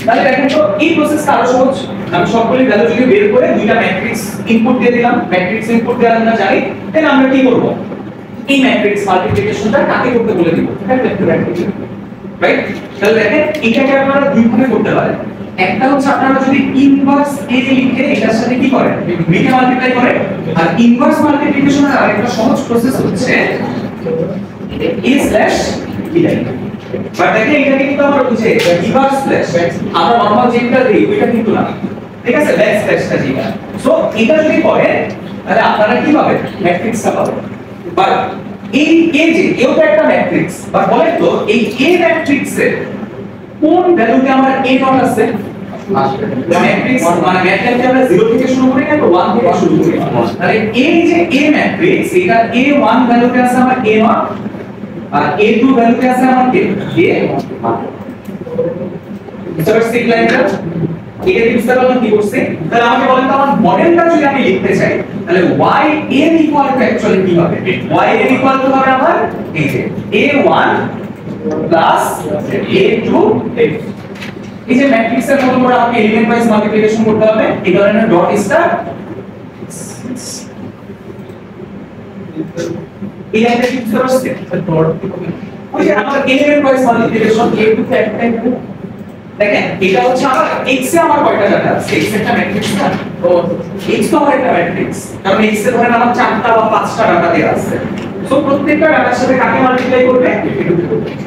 তাহলে দেখেন তো এই প্রসেসটা আরো সহজ আমি সবগুলি ভ্যালু যদি বের করে দুইটা ম্যাট্রিক্স ইনপুট দিয়ে দিলাম ম্যাট্রিক্স ইনপুট দেওয়া আমরা জানি তাহলে আমরা কি করব এই ম্যাট্রিক্স মাল্টিপ্লিকেশনটা কাকে করতে বলে দিব রাইট তাহলে দেখেন এটাকে আপনারা দুই ভাবে করতে পারেন একটা হচ্ছে আপনারা যদি ইনভার্স a লিখে এটার সাথে কি করেন b কে মাল্টিপ্লাই করেন আর ইনভার্স মাল্টিপ্লিকেশনের আরেকটা সহজ প্রসেস হচ্ছে a স্ল্যাশ b বাট দেখেন এটা কিন্তু আমরা বুঝে রিভার্স স্ল্যাশ আমরা নরমাল যেটা দেই ওইটা কিন্তু না ঠিক আছে ব্যাক স্ল্যাশটা যেটা সো এটা যদি করেন তাহলে আপনারা কি পাবেন ম্যাট্রিক্সটা পাবেন বাট এই a যে এটা একটা ম্যাট্রিক্স বা বলেন তো এই a ম্যাট্রিক্সের কোন ভ্যালুতে আমার a নট আছে ম্যাট্রিক্স মানে ম্যাট্রিক্সে আমরা 0 থেকে শুরু করি না তো 1 থেকে শুরু করি তাহলে এই যে a ম্যাট্রিক্স এটা a1 ভ্যালুতে আছে আমার a নট আর a2 ভ্যালুতে আছে আমার a বুঝতে পারছি লাইনটা এটা কি বুঝতে পারলাম কি করছে তাহলে আমাকে বলেন তো আমার মডেলটা যদি আমি লিখতে চাই তাহলে y n equal to actually কি হবে y n ইকুয়াল টু হবে আমার এই যে a1 প্লাস a2 এই যে ম্যাট্রিক্সের মতো করে আপনি এলিমেন্ট ওয়াইজ মাল্টিপ্লিকেশন করতে হবে এই ধরনের ডট স্টার এই লাইনটা কি বুঝতে পারছেন ডট ওই যে আমার এলিমেন্ট ওয়াইজ মাল্টিপ্লিকেশন a2 কে একটা দেখেন এটা হচ্ছে আমার x এ আমার কয়টা ডাটা আছে x একটা ম্যাট্রিক্স না তো x তো আমার একটা ম্যাট্রিক্স কারণ x এ ধরেন আমার 4টা বা 5টা ডাটা দেয়া আছে সো প্রত্যেকটা ডাটার সাথে কাকে মাল্টিপ্লাই করবে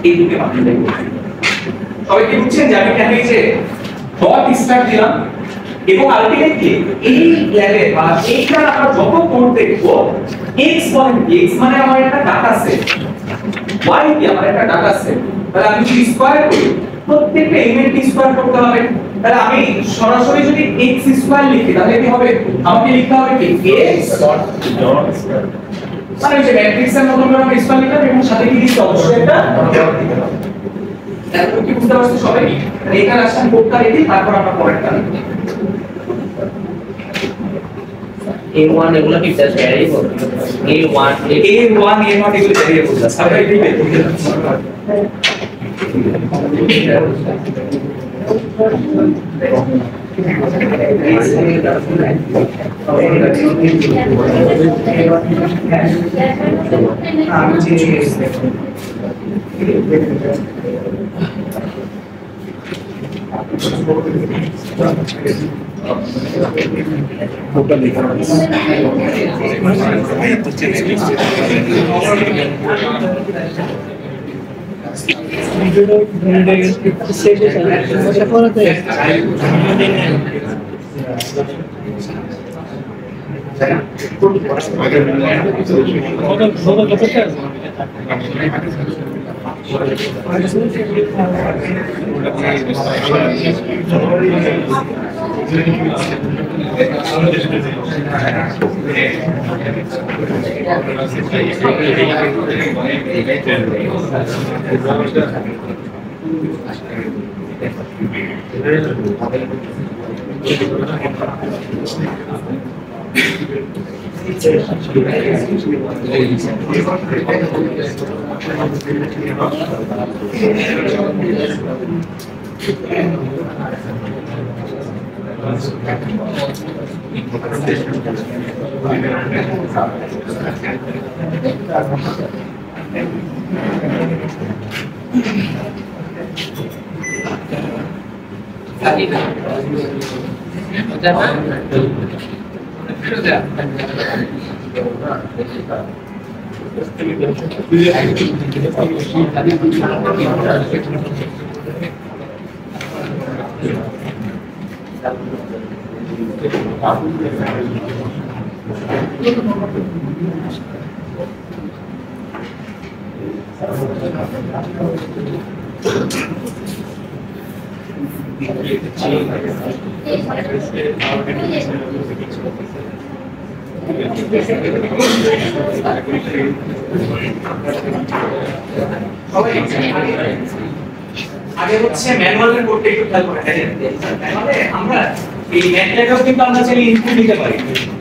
এই দুটোকে মাল্টিপ্লাই করবে সবাই কি বুঝছেন যে আমি কেন এই যে ডট স্টার দিলাম এবং আলটিমেটলি এই লেভেল বা এইটা আমরা যত কোড দেখব x বলেন x মানে আমার একটা ডাটা সেট y কি আমার একটা ডাটা সেট তাহলে আমি যদি স্কয়ার করি প্রত্যেকটা এলিমেন্ট স্কয়ার করতে হবে তাহলে আমি সরাসরি যদি x স্কয়ার লিখি তাহলে কি হবে আমাকে লিখতে হবে কি x ডট স্কয়ার মানে যে ম্যাট্রিক্সের মতন করে আমি স্কয়ার লিখলাম এবং সাথে কি দিতে অবশ্যই একটা ডট দিতে হবে তাহলে কি বুঝতে পারছো সবাই এখানে আসলে কোডটা লিখি তারপর আমরা পরেরটা লিখি A1 এগুলো কি just variable A1 A1 A0 এগুলো ভ্যারিয়েবল জাস্ট আমরা এটাই বের করতে ওটা লেখা আছে আগে হচ্ছে ম্যানুয়ালের কোডটা একটু খেয়াল করে দেখেন ম্যানুয়ালে আমরা এই ম্যাটল্যাবেও কিন্তু আমরা চাইলে ইনপুট নিতে পারি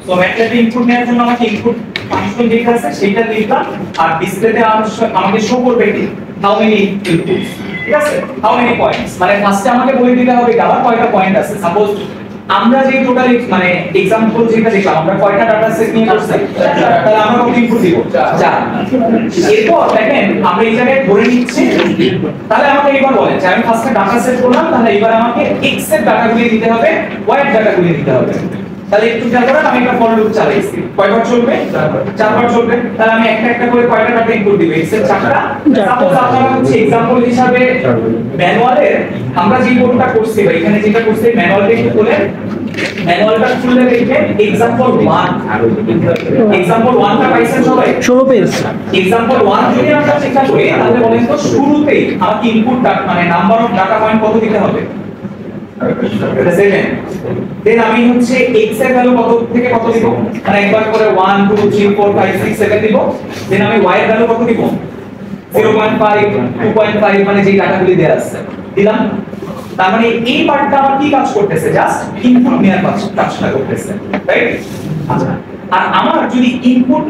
তো ম্যাটল্যাবে ইনপুট নেওয়ার জন্য আমাকে ইনপুট ফাংশন যেটা আছে সেটা লিখলাম আর ডিসপ্লেতে আমাকে শো করবে কি হাউ মেনি ইনপুটস ঠিক আছে হাউ মেনি পয়েন্টস মানে ফার্স্টে আমাকে বলে দিতে হবে আমার কয়টা পয়েন্ট আছে সাপোজ আমরা যে টোটাল মানে एग्जांपल যেটা দেখলাম আমরা কয়টা ডাটা সেট নিয়ে করছি তাহলে আমরা কত ইনপুট দিব 4 এরপর দেখেন আমরা এই জায়গায় ধরে নিচ্ছি তাহলে আমাকে এবার বলেন যে আমি ফার্স্টে ডাটা সেট করলাম তাহলে এবার আমাকে x এর ডাটাগুলি দিতে হবে y এর ডাটাগুলি দিতে হবে তাহলে একটু খেয়াল করেন আমি একটা ফর লুপ চালাইছি কয়বার চলবে 4বার চলবে তাহলে আমি একটা একটা করে কয়টা ডাটা ইনপুট দিব x এর 4টা সাপোজ আপনারা হচ্ছে एग्जांपल হিসাবে ম্যানুয়ালের আমরা যে কোডটা করছি বা এখানে যেটা করছি ম্যানুয়ালটা একটু খুলে ম্যানুয়ালটা খুলে দেখবেন एग्जांपल 1 एग्जांपल 1 টা পাইছেন সবাই 16 পেজ एग्जांपल 1 যদি আমরা চেষ্টা করি তাহলে বলেন তো শুরুতেই আমাকে ইনপুট মানে নাম্বার অফ ডাটা পয়েন্ট কত দিতে হবে 7 দেন আমি হচ্ছে x এর ভ্যালু কত থেকে কত দিব মানে একবার করে 1 2 3 4 5 6 7 দিব দেন আমি y এর ভ্যালু কত দিব 0.5 2.5 মানে যে ডাটাগুলি দেয়া আছে দিলাম তার মানে এই পার্টটা আমার কি কাজ করতেছে জাস্ট ইনপুট নেয়ার কাজটা করতেছে রাইট আচ্ছা আর আমার যদি ইনপুট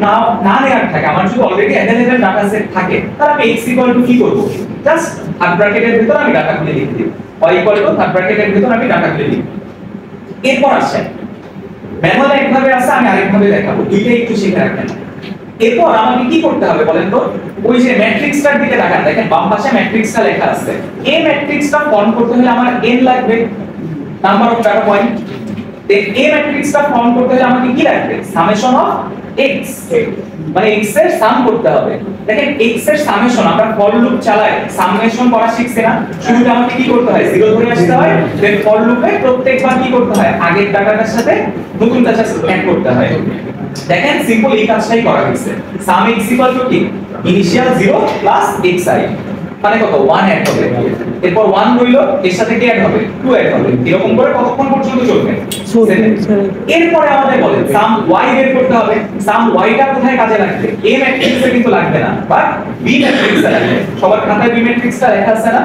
না নেয়ার থাকে আমার যদি অলরেডি অ্যাভেলেবল ডাটা সেট থাকে তাহলে আমি x কি করব জাস্ট থার্ড ব্র্যাকেটের ভিতর আমি ডাটাগুলি লিখে দেব y থার্ড ব্র্যাকেটের ভিতর আমি ডাটাগুলি লিখব এরপর আসে ম্যানুয়ালে একভাবে আছে আমি আরেকভাবে দেখাবো দুইটাই একটু শিখে রাখবেন এরপর আমাকে কি করতে হবে বলেন তো ওই যে ম্যাট্রিক্সটার দিকে তাকান দেখেন বাম পাশে ম্যাট্রিক্সটা লেখা আছে এই ম্যাট্রিক্সটা ফর্ম করতে হলে আমার n লাগবে নাম্বার অফ ডাটা পয়েন্ট দেন এই ম্যাট্রিক্সটা ফর্ম করতে হলে আমাকে কি লাগবে সামেশন অফ x মানে x এর সাম করতে হবে। দেখেন x এর সামেশন আমরা ফর লুপ চালাই সামেশন করা শিখছি না, শুরুতে আমাকে কি করতে হয় 0 ধরে আসতে হয়, দেন ফর লুপে প্রত্যেকবার কি করতে হয় আগের ডাটাটার সাথে নতুন ডাটা অ্যাড করতে হয়। দেখেন সিম্পল এই কাজটাই করা হয়েছে। সাম x কি ইনিশিয়াল 0 প্লাস xi মানে কত 1 অ্যাড হবে, এরপর 1 রইল এর সাথে কি অ্যাড হবে 2 অ্যাড হবে, এরকম করে কতক্ষণ পর্যন্ত চলবে 7। এরপরে আমাদের বলে সাম y বের করতে হবে। সাম y টা কোথায় কাজে লাগবে, a ম্যাট্রিক্সে কিন্তু লাগবে না, বাট b ম্যাট্রিক্সে লাগবে। সবার খাতায় b ম্যাট্রিক্সটা লেখা আছে না,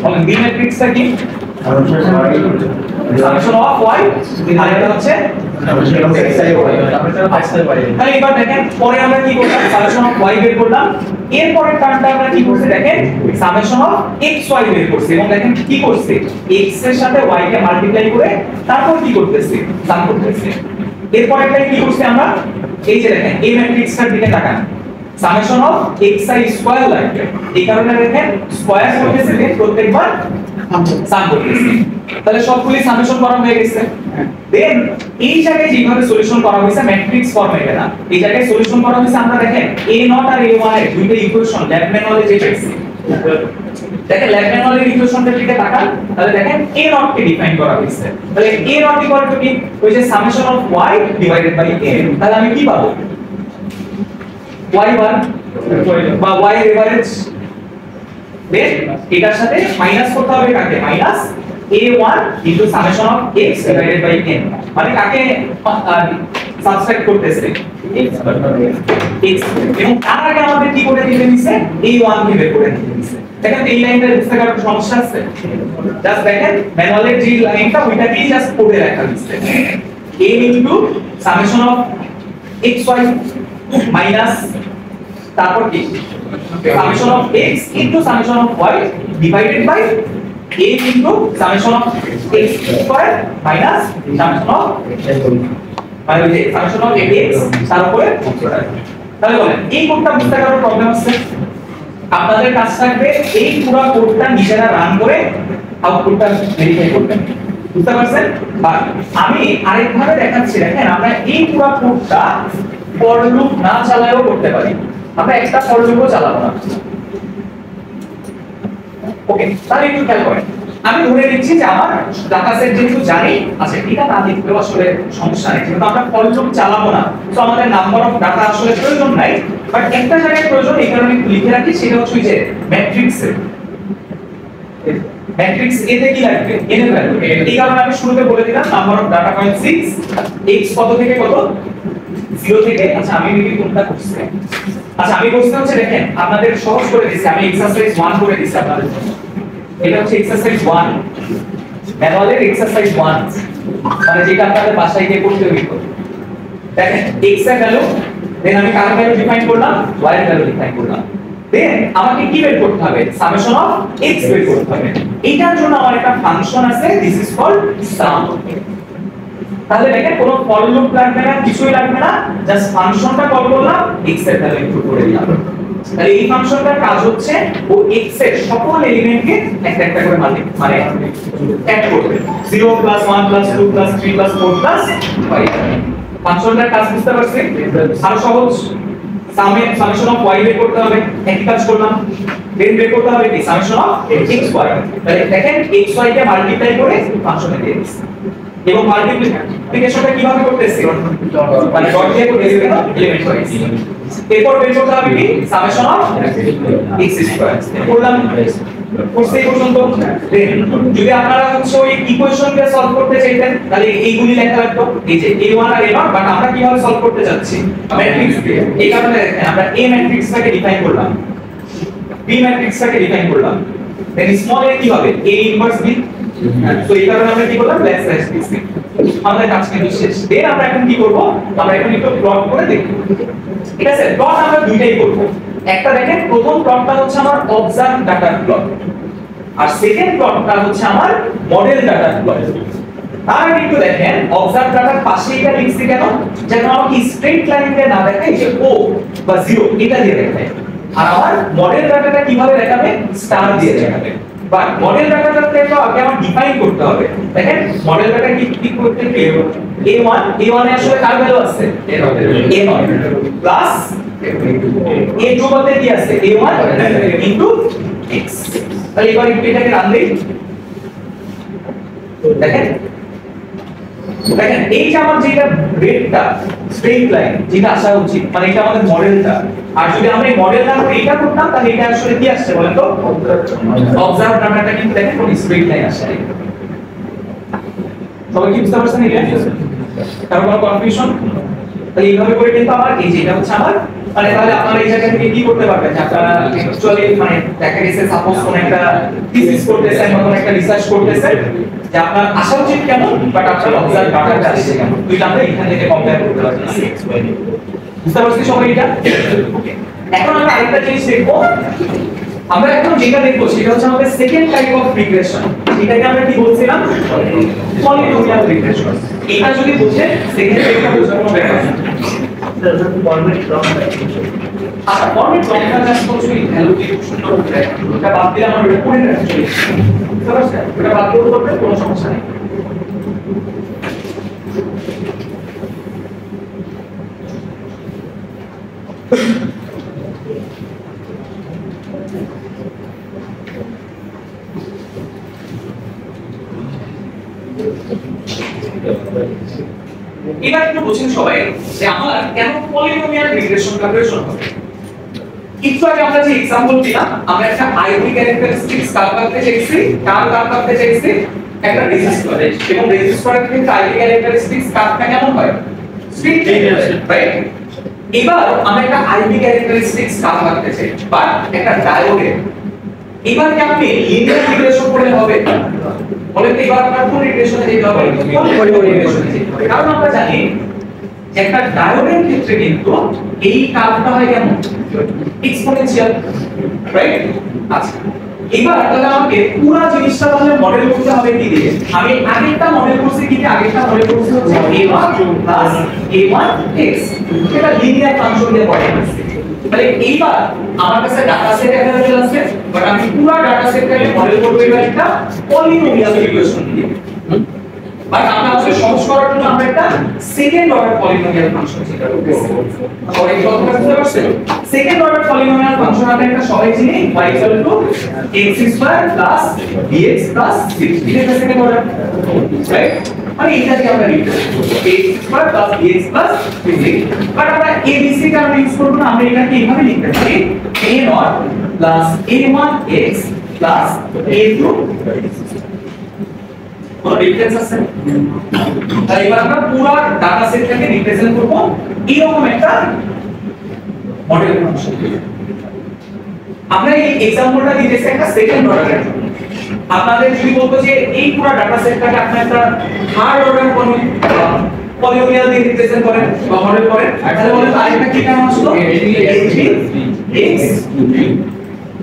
বলেন b ম্যাট্রিক্সটা কি সামেশন অফ y আর এটা হচ্ছে তাহলে এবার দেখেন পরে আমরা কি করলাম সামেশন অফ y বের করলাম, এরপরের টার্মটা আমরা কি করছি দেখেন সামেশন অফ xy বের করছি এবং দেখেন কি করছে x এর সাথে y কে মাল্টিপ্লাই করে তারপর কি করতেছি সাম করতেছি। এরপরেরটাই কি করছি আমরা এই যে দেখেন এই ম্যাট্রিক্সটার দিকে তাকান সামেশন অফ xi স্কয়ার লাগবে, এই কারণে দেখেন স্কয়ার করতেছি প্রত্যেকবার সাম করতেছি। তাহলে সবগুলি সামেশন করা হয়ে গেছে। দেন এই জায়গায় যেভাবে সলিউশন করা হয়েছে ম্যাট্রিক্স ফরম্যাটে না, এই জায়গায় সলিউশন করা হয়েছে আমরা দেখেন a0 আর a1 এর দুইটা ইকুয়েশন ল্যাব ম্যানুয়ালে যে পেয়েছি। দেখেন ল্যাব ম্যানুয়ালের ইকুয়েশনটার দিকে তাকান, তাহলে দেখেন a0 কে ডিফাইন করা হয়েছে। তাহলে a0 ইকুয়াল টু কি ওই যে summation of y divided by a। তাহলে আমি কি পাবো y1 বা y এভারেজ, দেন এটার সাথে মাইনাস করতে হবে কাকে minus a1 into summation of x divided by n মানে কাকে সাবস্ট্রাক্ট করতেছে x এবং তার আগে আমাদের কি করে দিতে নিছে a1 কে বের করে দিতে নিছে। দেখেন এই লাইনটা বুঝতে কারো সমস্যা আছে, জাস্ট দেখেন ম্যানুয়ালের যে লাইনটা ওইটাকেই জাস্ট পড়ে রাখা হয়েছে a into summation of xy minus তারপর কি summation of x into summation of y divided by a into summation of x square minus summation of মানে ওই যে summation of x তার উপরে তাহলে বলেন এই কোডটা বুঝতে কারো প্রবলেম আছে? আপনাদের কাজ থাকবে এই পুরো কোডটা নিজেরা রান করে আউটপুটটা ভেরিফাই করবেন, বুঝতে পারছেন? বাট আমি আরেকভাবে দেখাচ্ছি, দেখেন আমরা এই পুরো কোডটা ফর লুপ না চালায়ও করতে পারি, আমরা একটা ফর লুপও চালাবো না। ওকে, তাহলে একটু খেয়াল করেন আমি ধরে নিচ্ছি যে আমার ডাটা সেট যেহেতু জানি আচ্ছা এটা না লিখলেও আসলে সমস্যা নেই, কিন্তু আমরা ফর লুপ চালাবো না, তো আমাদের নাম্বার অফ ডাটা আসলে প্রয়োজন নাই, বাট একটা জায়গায় প্রয়োজন এই কারণে একটু লিখে রাখি, সেটা হচ্ছে যে ম্যাট্রিক্সে ম্যাট্রিক্স এ তে কি লাগবে n এর ভ্যালু, এই কারণে আমি শুরুতে বলে দিলাম number of data point 6 x কত থেকে কত 0 থেকে। আচ্ছা আমি মেবি কোনটা করছি, আচ্ছা আমি বলতে হচ্ছে দেখেন আপনাদের সহজ করে দিয়েছি, আমি এক্সারসাইজ 1 করে দিয়েছি আপনাদের জন্য, এটা হচ্ছে এক্সারসাইজ 1 ম্যানুয়ালের এক্সারসাইজ 1 মানে যেটা আপনাদের বাসায় গিয়ে করতে হবে। দেখেন x এর ভ্যালু দেন আমি কার ভ্যালু ডিফাইন করলাম y এর ভ্যালু ডিফাইন করলাম, দেন আমাকে কি বের করতে হবে সামেশন অফ x বের করতে হবে। এটার জন্য আমার একটা ফাংশন আছে দিস ইজ কল্ড সাম। তাহলে দেখেন কোনো ফর লুপ লাগবে না, কিছুই লাগবে না, জাস্ট ফাংশনটা কল করলাম x এর ভ্যালু ইনপুট করে দিলাম। তাহলে এই ফাংশনটার কাজ হচ্ছে ও x এর সকল এলিমেন্টকে একটা একটা করে মানে অ্যাড করবে 0 1 2 3 4 5। ফাংশনটার কাজ বুঝতে পারছেন? আরো সহজ সামেশন অফ y বের করতে হবে, একই কাজ করলাম, দেন বের করতে হবে কি সামেশন অফ xy। তাহলে দেখেন xy কে মাল্টিপ্লাই করে ফাংশনে দিয়ে দিচ্ছি এবং মাল্টিপ্লিকেশনটা কিভাবে করতেছি মানে ডট দিয়ে করতেছি কেন এলিমেন্ট ওয়াইজ। এরপর বের করতে হবে কি সামেশন অফ x স্কয়ার করলাম করতে এই পর্যন্ত। যদি আপনারা হচ্ছে ওই ইকুয়েশনকে সলভ করতে চাইতেন তাহলে এইগুলি লেখা লাগতো, এই যে a1 আর a0, বাট আমরা কিভাবে সলভ করতে যাচ্ছি ম্যাট্রিক্স দিয়ে। এই কারণে দেখেন আমরা a ম্যাট্রিক্সটাকে ডিফাইন করলাম, b ম্যাট্রিক্সটাকে ডিফাইন করলাম, দেন স্মল a কি হবে a ইনভার্স b। তো এই কারণে আমরা কি করলাম ব্ল্যাক স্ল্যাশ দিচ্ছি, আমাদের কাজ কিন্তু শেষ। দেন আমরা এখন কি করব, আমরা এখন একটু প্লট করে দেখব, ঠিক আছে? প্লট আমরা দুইটাই করব, একটা দেখেন প্রথম প্লটটা হচ্ছে আমার অবজার্ভ ডাটার প্লট আর সেকেন্ড প্লটটা হচ্ছে আমার মডেল ডাটার প্লট। তার একটু দেখেন অবজার্ভ ডাটার পাশে এটা লিখছি কেন, যেন আমাকে স্ট্রেট লাইন দিয়ে না দেখায় যে ও বা 0 এটা দিয়ে দেখায়, আর আমার মডেল ডাটাটা কিভাবে দেখাবে স্টার দিয়ে দেখাবে। বাট মডেল ডাটাটাকে তো আগে আমার ডিফাইন করতে হবে। দেখেন মডেল ডাটা কি করতে কি a1 এ আসলে কার ভ্যালু আছে a0 প্লাস a2 বলতে কি আছে a1 ইনটু x। তাহলে এবার এটাকে রান দেই। দেখেন এই যে আমার যেটা রেটটা স্ট্রেট লাইন যেটা আসা উচিত, মানে এটা আমাদের মডেলটা, আর যদি আমরা এই মডেল না করে এটা করতাম তাহলে এটা আসলে কি আসছে বলেন তো অবজার্ভ ডাটাটা কিন্তু দেখেন কোন স্ট্রেট লাইন আসছে। সবাই কি বুঝতে পারছেন এটা? কারণ কোনো কনফিউশন? তাহলে এইভাবে করে কিন্তু আমার এই যে এটা হচ্ছে আমার মানে তাহলে আপনারা এই জায়গা থেকে কি করতে পারবেন যে আপনারা অ্যাকচুয়ালি মানে দেখা গেছে সাপোজ কোন একটা থিসিস করতেছেন বা কোন একটা রিসার্চ করতেছেন যে আপনার আশা উচিত কেমন বাট আপনার অবজার্ভ ডাটাটা আসছে কেমন, দুইটা আমরা এখান থেকে কম্পেয়ার করতে পারছি। বুঝতে পারছি সবাই এটা? এখন আমরা আরেকটা জিনিস দেখবো, আমরা এখন যেটা দেখবো সেটা হচ্ছে আমাদের সেকেন্ড টাইপ অফ রিগ্রেশন। এটাকে আমরা কি বলছিলাম? Polynomial regression. এটা যদি বুঝেন সেকেন্ড টাইপটা বোঝার কোনো ব্যাপার না। আচ্ছা ফরম্যাট লংটা জাস্ট কিছুই ভ্যালু দিয়ে সুন্দর করে দেয়, এটা বাদ দিলে আমরা এটা পড়ে রাখতে চলি। বুঝতে পারছেন? এটা বাদ দিলে করবে কোনো সমস্যা নেই। এবার একটু বুঝুন সবাই যে আমার কেন পলিনোমিয়াল রিগ্রেশনটা প্রয়োজন হবে। একটু আগে আমরা যে एग्जांपल দিলাম, আমরা একটা আইডি ক্যারেক্টারিস্টিক্স কার করতে চাইছি, একটা রেজিস্টার, এবং রেজিস্টারের ক্ষেত্রে আইডি ক্যারেক্টারিস্টিক্স কারটা কেমন হয়? Street right. এবার আমরা একটা আইডি ক্যারেক্টারিস্টিক্স কার করতে চাই বাট একটা ডায়োডে। এবার কি আপনি লিনিয়ার রিগ্রেশন করলে হবে? বলে তো এবার আপনার কোন রিগ্রেশনে যেতে হবে? পলিনোমিয়াল রিগ্রেশনে যেতে হবে। কারণ আমরা জানি যে একটা ডায়োডের ক্ষেত্রে কিন্তু এই কার্ভটা হয় কেমন? Exponential right. আচ্ছা এবার তাহলে আমাকে পুরো জিনিসটা তাহলে মডেল করতে হবে কি দিয়ে? আমি আগেরটা মডেল করছি কি দিয়ে? আগেরটা মডেল করছি হচ্ছে a1 প্লাস a1x, এটা লিনিয়ার ফাংশন দিয়ে মডেল করছি। তাহলে এইবার আমার কাছে ডাটা সেট अवेलेबल আছে বাট আমি পুরো ডাটা সেটটাকে মডেল করব এবার একটা পলিনোমিয়াল রিগ্রেশন দিয়ে। বাট আমরা আসলে সহজ করার জন্য আমরা একটা সেকেন্ড অর্ডার পলিনোমিয়াল ফাংশন যেটা করতেছি। সবাই কথা বুঝতে পারছেন? সেকেন্ড অর্ডার পলিনোমিয়াল ফাংশন আমরা একটা সবাই চিনি y x² + bx + c। এটা একটা সেকেন্ড অর্ডার রাইট। মানে এটা দিয়ে আমরা লিখব x² + bx + c। বাট আমরা abc টা আমরা ইউজ করব না, আমরা এটাকে এইভাবে লিখতে পারি a0 + a1x + a2। কোনো ডিফারেন্স আছে? তাই এবার আমরা পুরো ডাটা সেটটাকে রিপ্রেজেন্ট করব এরকম একটা মডেল ফাংশন। আমরা এই एग्जांपलটা দিতেছি একটা সেকেন্ড অর্ডারের জন্য। আপনাদের যদি বলতো যে এই পুরো ডাটা সেটটাকে আপনি একটা থার্ড অর্ডার পলিনোমিয়াল দিয়ে রিপ্রেজেন্ট করেন বা মডেল করেন, তাহলে বলেন আরেকটা কি নাম আসলো? x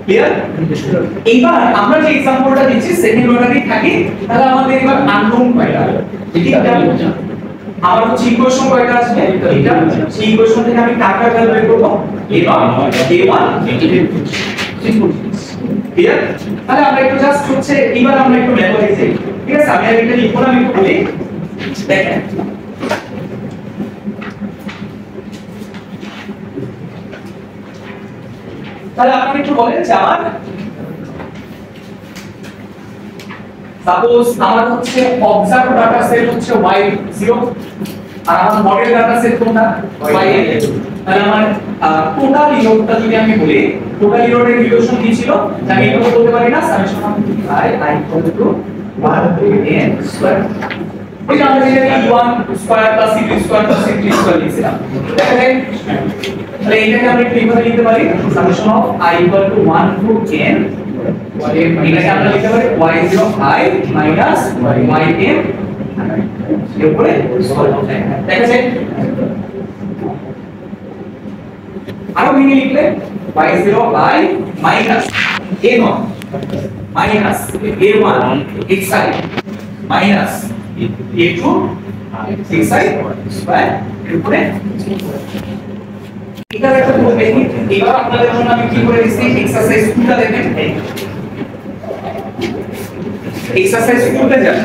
clear? এবার আমরা যে एग्जांपलটা দিচ্ছি সেকেন্ড অর্ডারই থাকে, তাহলে আমাদের এবার আননোন কয়টা? এটা আমার হচ্ছে ইকুয়েশন কয়টা আসবে? এটা সেই ইকুয়েশন থেকে আমি কার ভ্যালু বের করব? a1 clear? তাহলে আমরা একটু জাস্ট হচ্ছে এবার আমরা একটু মেমোরাইজ করি। ঠিক আছে, আমি এটা লিখব না, আমি একটু বলি। দেখেন তাহলে আপনি একটু বলেন যে আমার সাপোজ আমার হচ্ছে অবজার্ভ ডাটা সেট হচ্ছে y0 আর আমার মডেল ডাটা সেট কোনটা? y8। তাহলে আমার টোটাল ইনোডটা যদি আমি বলি, টোটাল ইনোডের রিলেশন কি ছিল? আমি এটা বলতে পারি না সামেশন অফ i 1 n²। ওই যে আমরা যেটা e1² + c2² + c3² লিখছিলাম, দেখা যায়। তাহলে এটাকে আমরা কিভাবে লিখতে পারি? Summation of i = 1 to n, এটাকে আমরা লিখতে পারি y0i - ym এর উপরে দেখা যায়। আরো ভেঙে লিখলে y0i - a0 - a1 xi - a2 xi² এর উপরে। এটা একটা খুব বেসিক। এবার আপনাদের জন্য আমি কি করে দিচ্ছি এক্সারসাইজ 2টা দেখেন। এক্সারসাইজ করতে যান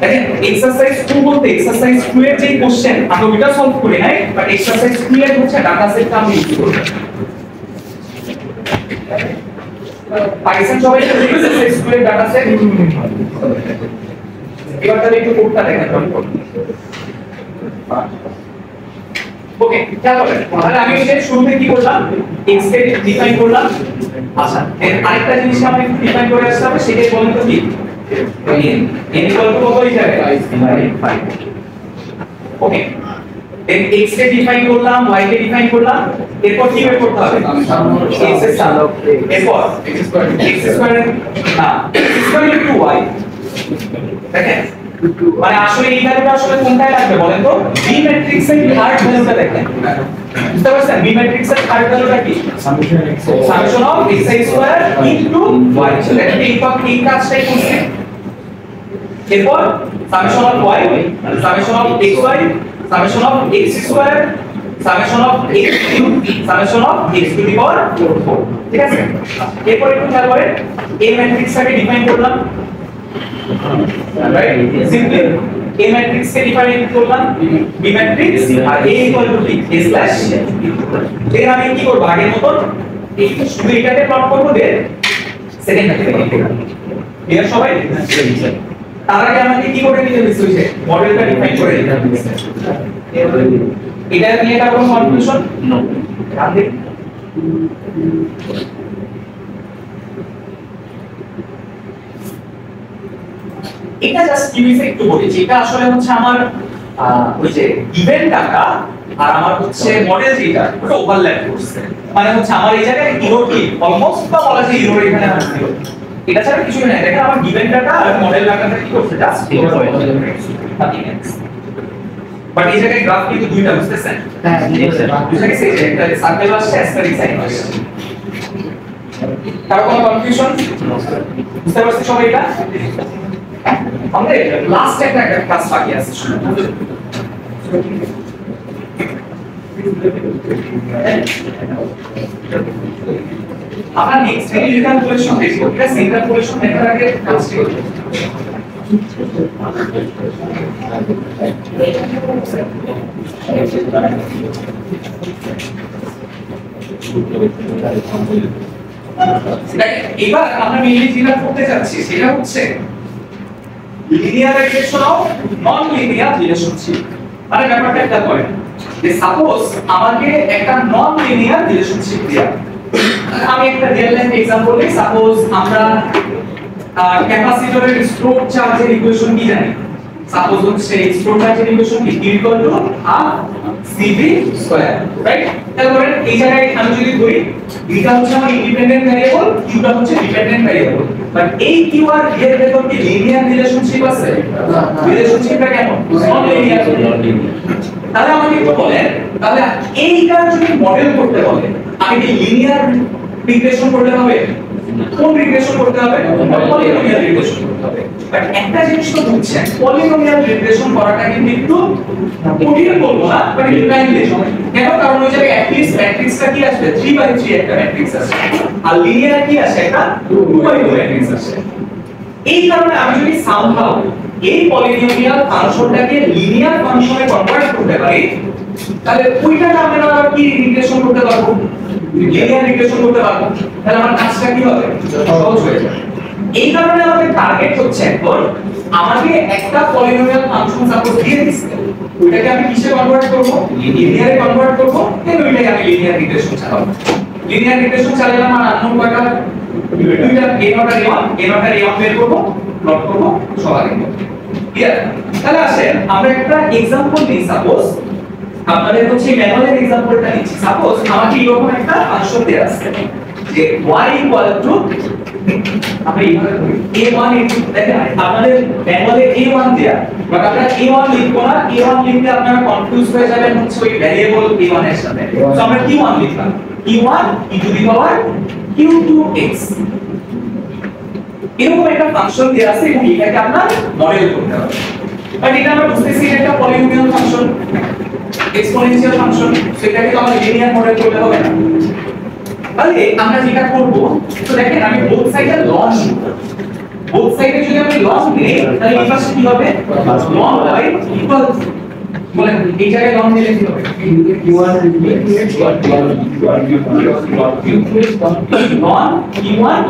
দেখেন এক্সারসাইজ 2 বলতে এক্সারসাইজ 2 এর যে কোশ্চেন আমরা ওটা সলভ করি নাই বাট এক্সারসাইজ 2 এর হচ্ছে ডাটা সেটটা আমরা ইউজ করব পাইথন সবাই এক্সারসাইজ 2 এর ডাটা সেট এবার তাহলে একটু কোডটা দেখেন ওকে খেয়াল করেন তাহলে আমি এই শুরুতে কি করলাম x কে ডিফাইন করলাম আচ্ছা এর আরেকটা জিনিস আমরা একটু ডিফাইন করে আসতে হবে সেটাই বলেন তো কি n কত হয়ে যাবে 5 ওকে দেন x কে ডিফাইন করলাম y কে ডিফাইন করলাম এরপর কি বের করতে হবে x এর সাথে এরপর x স্কয়ার না x স্কয়ার ইনটু y দেখেন মানে আসলে এই ভ্যালুটা আসলে কোনটায় লাগবে বলেন তো বি ম্যাট্রিক্স এর থার্ড ভ্যালুটা দেখেন বুঝতে পারছেন বি ম্যাট্রিক্স এর থার্ড ভ্যালুটা কি summation of x square into y দেখেন এই কাজটাই করছি এরপর summation of y summation of xy summation of x square summation of x cube summation of x to the power 4 ঠিক আছে এরপর একটু খেয়াল করেন এই ম্যাট্রিক্সটাকে ডিফাইন করলাম right simply a matrix के डिफाइन করলাম b matrix আর a equal to b a slash এর আমি কি করব আগের মত এই শুধু এটাকে প্লট করব দে সেকেন্ড থেকে ক্লিয়ার সবাই তার আগে আমাকে কি করে নিতে হইছে মডেলটা ডিফাইন করে নিতে হইছে এটা নিয়ে কারো কোনো কনফিউশন নো এটা জাস্ট কিউইসে একটু বলেছি এটা আসলে হচ্ছে আমার ওই যে ইভেন্ট ডাটা আর আমার হচ্ছে মডেল যেটা ওটা ওভারল্যাপ করছে মানে হচ্ছে আমার এই জায়গায় ইরর কি অলমোস্ট বা বলা যায় ইরর এখানে আছে এটা ছাড়া কিছু না দেখেন আমার ইভেন্ট ডাটা আর মডেল ডাটাটা কি করছে জাস্ট বাট এই জায়গায় গ্রাফ কিন্তু দুইটা বুঝতেছেন হ্যাঁ দুই জায়গায় সেই একটা সার্কেল আসছে অ্যাস্টেরিক সাইন আসছে কারো কোনো কনফিউশন বুঝতে পারছেন সবাই এটা আমাদের লাস্ট একটা ক্লাস বাকি আছে আমরা নেক্সট রিলেশন কোলেশন দেখব এটা সেন্টার কোলেশন দেখার আগে কাজটি করব এবার আমরা মেইনলি যেটা করতে যাচ্ছি সেটা হচ্ছে linear relation of non linear relationship মানে ব্যাপারটা একটা করে যে সাপোজ আমাকে একটা নন লিনিয়ার রিলেশনশিপ দেয়া আমি একটা রিয়েল লাইফ एग्जांपल দিই সাপোজ আমরা ক্যাপাসিটরের স্টোর চার্জের ইকুয়েশন কি জানি সাপোজ হচ্ছে স্টোর চার্জের ইকুয়েশন কি Q CV স্কয়ার রাইট তাহলে এই জায়গায় আমি যদি ধরি এটা হচ্ছে আমার ইন্ডিপেন্ডেন্ট ভ্যারিয়েবল কিউটা হচ্ছে ডিপেন্ডেন্ট ভ্যারিয়েবল বাট এই কিউ আর এর ভেতর কি লিনিয়ার রিলেশনশিপ আছে রিলেশনশিপটা কেমন নন লিনিয়ার তাহলে আমাকে একটু বলেন তাহলে এইটার যদি মডেল করতে বলে আমি কি লিনিয়ার রিগ্রেশন করতে হবে কোন রিগ্রেশন করতে হবে পলিনোমিয়াল রিগ্রেশন করতে হবে বাট একটা জিনিস তো বুঝছেন পলিনোমিয়াল রিগ্রেশন করাটা কিন্তু একটু কঠিন বলবো না বাট একটু টাইম লাগে কেন কারণ ওই জায়গায় অ্যাটলিস্ট ম্যাট্রিক্সটা কি আসবে 3/3 একটা ম্যাট্রিক্স আসে আর লিনিয়ার কি আসে একটা 2/2 ম্যাট্রিক্স আসে এই কারণে আমি যদি সামহাউ এই পলিনোমিয়াল ফাংশনটাকে লিনিয়ার ফাংশনে কনভার্ট করতে পারি তাহলে ওইটা আমরা আবার কি রিগ্রেশন করতে পারবো লিনিয়ার রিগ্রেশন করতে পারবো তাহলে আমার কাজটা কি হবে সহজ হয়ে যাবে এই কারণে আমাদের টার্গেট হচ্ছে এখন আমাকে একটা পলিনোমিয়াল ফাংশন সাপোজ দিয়ে দিচ্ছে ওইটাকে আমি কিসে কনভার্ট করব লিনিয়ারে কনভার্ট করব দেন ওইটাকে আমি লিনিয়ার রিগ্রেশন চালাবো লিনিয়ার রিগ্রেশন চালালে আমার আননোন কয়টা দুইটা a নট আর a1 বের করব প্লট করব সবার আগে ক্লিয়ার তাহলে আসেন আমরা একটা एग्जांपल নিই সাপোজ আপনাদের হচ্ছে ম্যানুয়ালের एग्जांपलটা নিচ্ছি সাপোজ আমাকে এরকম একটা ফাংশন দেয়া আছে যে y আমরা a1 দেখেন আপনাদের ম্যানুয়ালে a1 দেয়া বাট আমরা a1 লিখব না a1 লিখলে আপনারা কনফিউজ হয়ে যাবেন হচ্ছে ওই ভ্যারিয়েবল a1 এর সাথে সো আমরা q1 লিখলাম q1 e two the power q2x এরকম একটা ফাংশন দেয়া আছে এবং এটাকে আপনারা মডেল করতে হবে বাট এটা আমরা বুঝতেছি এটা একটা পলিনোমিয়াল ফাংশন এক্সপোনেনশিয়াল ফাংশন সেটাকে তো আমরা লিনিয়ার মডেল করতে হবে না তাহলে আমরা যেটা করব, তো দেখেন আমি বোথ সাইডে লন নিব, বোথ সাইডে যদি আমি লন নিই তাহলে এই পাশে কি হবে, লন বাই ইকুয়াল, বলেন এই জায়গায় লন নিলে কি হবে, loan q1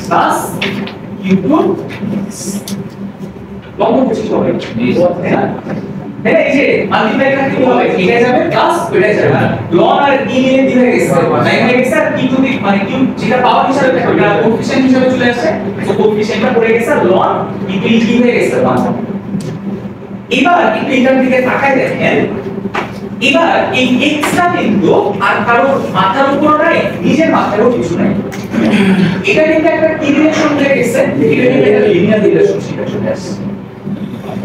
plus q2 loan হচ্ছে হবে, হ্যাঁ এই যে মাল্টিপ্লাইটা কি হবে, এটা যাবে প্লাস এটা যাবে, লন আর e নিয়ে দিলে গেছে তাই হয়ে গেছে আর q2 মানে q যেটা পাওয়ার হিসাবে থাকে এটা কোএফিশিয়েন্ট হিসাবে চলে আসে, তো কোএফিশিয়েন্টটা পড়ে গেছে লন e হয়ে গেছে 1। এবার একটু এটার দিকে তাকায় দেখেন, এবার এই x টা কিন্তু আর কারো মাথার উপর নাই, নিজের মাথারও কিছু নাই, এটা কিন্তু একটা কি রিলেশন হয়ে গেছে, এটা কিন্তু একটা লিনিয়ার রিলেশনশিপে চলে আসছে।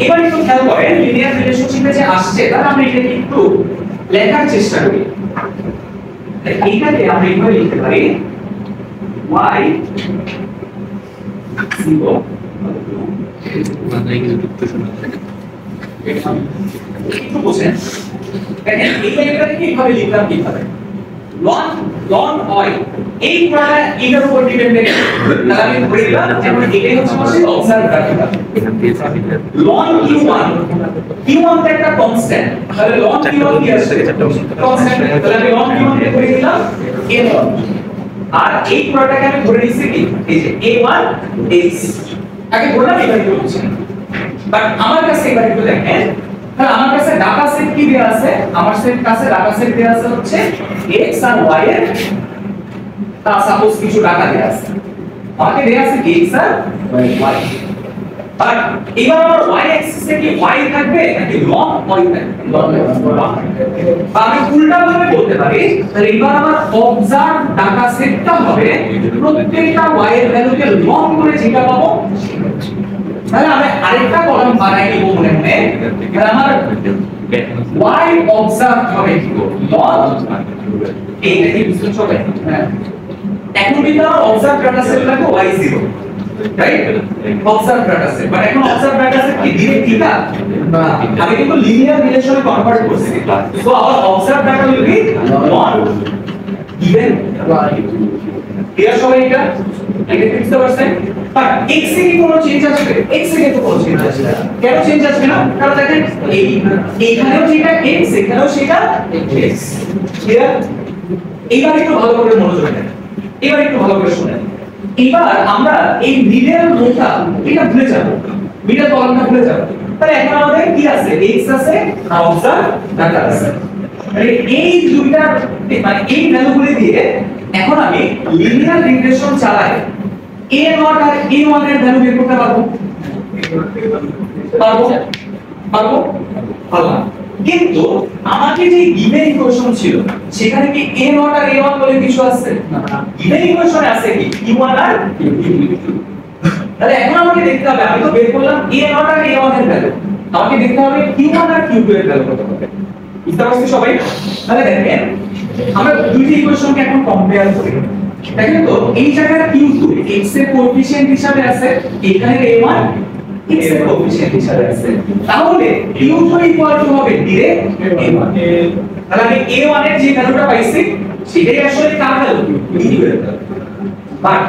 এবার একটু খেয়াল করেন লিনিয়ার রিলেশনশিপে যে আসছে তাহলে আমরা এটাকে একটু লেখার চেষ্টা করি। এইটাকে আমরা এইভাবে লিখতে পারি y 0 একটু বুঝেন, দেখেন এই জায়গাটাকে কিভাবে লিখলাম, কিভাবে লন লন y এই পুরোটা এটার উপর ডিপেন্ডেন্ট, তাহলে আমি ধরে নিলাম যেমন এটাই হচ্ছে বসে অবজার্ভ রাখলাম লন q1 টা একটা কনস্ট্যান্ট, তাহলে লন q1 কি আসছে কনস্ট্যান্ট, তাহলে আমি লন q1 কে ধরে নিলাম a1, আর এই পুরোটাকে আমি ধরে নিছি কি এই যে a1 x আগে বললাম এবার কি হচ্ছে, বাট আমার কাছে এবার একটু দেখেন, তাহলে আমার কাছে ডাটা সেট কি দেয়া আছে, আমার কাছে ডাটা সেট দেয়া আছে হচ্ছে x আর y এর, তা সাপোজ কিছু ডাটা দেয়া আছে, আমাকে দেয়া আছে x আর y, বাট এবার আমার y অ্যাক্সিস এ কি y থাকবে নাকি লন y থাকবে, বা আমি উল্টা ভাবে বলতে পারি, তাহলে এবার আমার অবজার্ভ ডাটা সেটটা হবে প্রত্যেকটা y এর ভ্যালুকে লন করে যেটা পাবো, তাহলে আমি আরেকটা কলাম বানাই নিব মনে মনে, তাহলে আমার y অবজার্ভ হবে কি লন, এইটা কি বুঝতে হবে, এখন কিন্তু আমার অবজার্ভ ডাটা সেট লাগবে y0, right, observe data set, but এখন অবজার্ভ ডাটা সেট কি ডিরেক্ট থিটা না, আমি কিন্তু লিনিয়ার রিলেশনে কনভার্ট করছি, so our observe data will be লন given এর সবাই এটা বুঝতে পারছেন, বাট x এ কি কোনো চেঞ্জ আসবে, x এ কিন্তু কোনো চেঞ্জ আসবে না, কেন চেঞ্জ আসবে না, কারণ দেখেন এইখানেও যেটা x এখানেও সেটা x, ক্লিয়ার। এবার একটু ভালো করে মনোযোগ দেন, এবার একটু ভালো করে শুনেন, এবার আমরা এই মিডল রোটা এটা ভুলে যাব, মিডল কলামটা ভুলে যাব, তাহলে এখন আমাদের কি আছে, x আছে আর অবজার্ভ ডাটা আছে, মানে এই দুইটা মানে এই ভ্যালুগুলি দিয়ে এখন আমি লিনিয়ার রিগ্রেশন চালাই a0 আর a1 এর ভ্যালু বের করতে পারবো, পারবো, কিন্তু আমাকে যে গিভেন ইকুয়েশন ছিল সেখানে কি a0 আর a1 বলে কিছু আছে না, গিভেন ইকুয়েশনে আছে কি q1 আর q2, তাহলে এখন আমাকে দেখতে হবে, আমি তো বের করলাম a0 আর a1 এর ভ্যালু, আমাকে দেখতে হবে q1 আর q2 এর ভ্যালু কত হবে, বুঝতে পারছেন সবাই। তাহলে দেখেন আমরা দুইটা ইকুয়েশনকে এখন কম্পেয়ার করি, দেখেন তো এই জায়গায় q2 x এর কোএফিশিয়েন্ট হিসাবে আছে, এখানে a1 x এর কোএফিশিয়েন্ট হিসাবে আছে, তাহলে q2 ইকুয়াল টু হবে ডাইরেক্ট a1, তাহলে আমি a1 এর যে ভ্যালুটা পাইছি সেটাই আসলে কার ভ্যালু, q2 এর ভ্যালু, বাট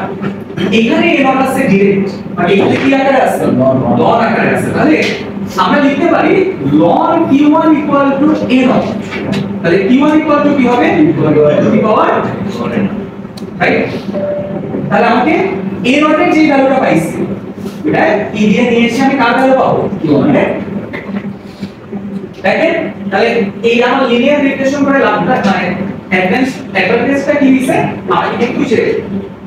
এখানে a1 আছে ডাইরেক্ট, মানে এখানে কি আকারে আছে, লন আকারে আছে, তাহলে আমরা লিখতে পারি ln q1 equal to a0, তাহলে q1 ইকুয়াল টু কি হবে, টু দি পাওয়ার, রাইট, তাহলে আমাকে a0 এর যে ভ্যালুটা পাইছি এটা e দিয়ে নিয়েছি, আমি কার ভ্যালু পাবো q1 এর, দেখেন তাহলে এই আমার লিনিয়ার রিগ্রেশন করে লাভটা মানে অ্যাডভান্টেজটা কি দিছে, আমাকে একটু যে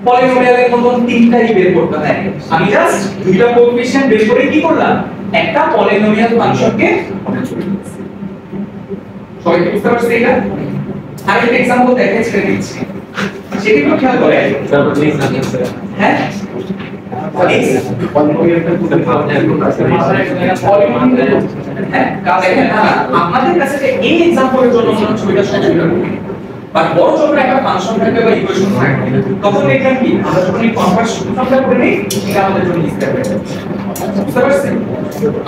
পলিনোমিয়ালের মতন তিনটাই বের করতে হয়, আমি জাস্ট দুইটা কোএফিশিয়েন্ট বের করে কি করলাম, একটা পলিনোমিয়াল ফাংশনকে সবাই কি বুঝতে পারছেন এটা, আর একটা एग्जांपल দেখে ছেড়ে দিচ্ছি, সেটা একটু খেয়াল করেন, হ্যাঁ আপনাদের কাছে যে এই एग्जांपलेর জন্য মনে হচ্ছে এটা সুবিধা হবে, বাট বড় চক্রে একটা ফাংশন থাকে বা ইকুয়েশন থাকে, তখন এটা কি আমরা যখন এই কনভার্সনটা করে নিই এটা আমাদের জন্য ইজি হবে, বুঝতে পারছেন।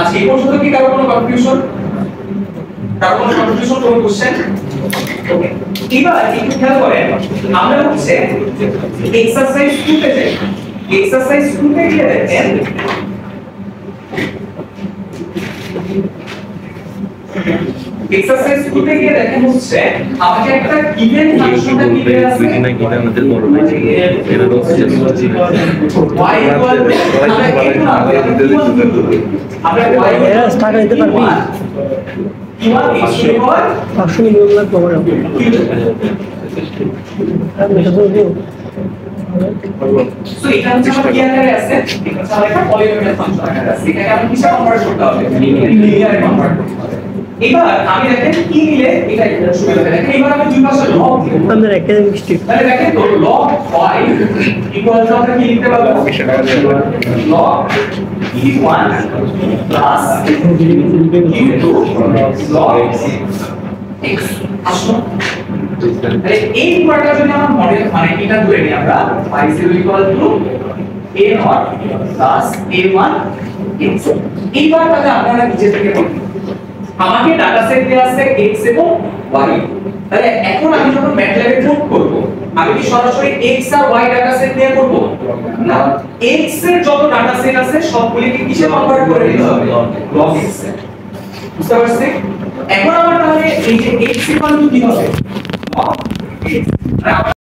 আচ্ছা এই পর্যন্ত কি কারো কোনো কনফিউশন, তার কোনো কনফিউশন কোনো কোশ্চেন? ওকে, এবার একটু খেয়াল করেন, আমরা হচ্ছে এক্সারসাইজ 2 তে যাই। এক্সারসাইজ 2 তে গিয়ে দেখেন এক্সারসাইজ 2 তে গিয়ে দেখেন হচ্ছে আমাকে একটা গিভেন ফাংশনটা কি দেয়া আছে, না কিনা আমাদের বড় ভাই এর হচ্ছে y আমরা y টাকা দিতে পারবি? পাঁচশো মিলিয়ন লাখ ডলার এটা তো দিও। সো এটা হচ্ছে আমার কি আকারে আছে, এটা হচ্ছে আমার একটা পলিনোমিয়াল ফাংশন আকারে আছে। এটাকে আমি কিসে কনভার্ট করতে হবে, লিনিয়ারে কনভার্ট করতে হবে। এবার আমি দেখেন কি নিলে এটা সুবিধা হবে। দেখেন এবার আমি দুই পাশে লগ দিব, আমাদের একাডেমিক স্ট্রিট তাহলে দেখেন তো log y ইকুয়াল টু আমরা কি লিখতে পারবো, log e1 plus e2 log x। আসুন তাহলে এই পুরোটা যদি আমরা মডেল মানে এটা ধরে নিই আমরা y0 equal to a0 plus a1 x। এইবার তাহলে আপনারা নিচে থেকে বলুন, আমাকে ডাটা সেট দেয়া আছে x এবং y। তাহলে এখন আমি যখন ম্যাটল্যাবে কোড করব, আমি কি সরাসরি x আর y ডাটা সেট দিয়ে করব না, x এর যত ডাটা সেট আছে সবগুলোকে কিসে কনভার্ট করে দিতে হবে, log x এ। বুঝতে পারছেন? এখন আমার তাহলে এই যে x ইকুয়াল টু কি হবে, log x।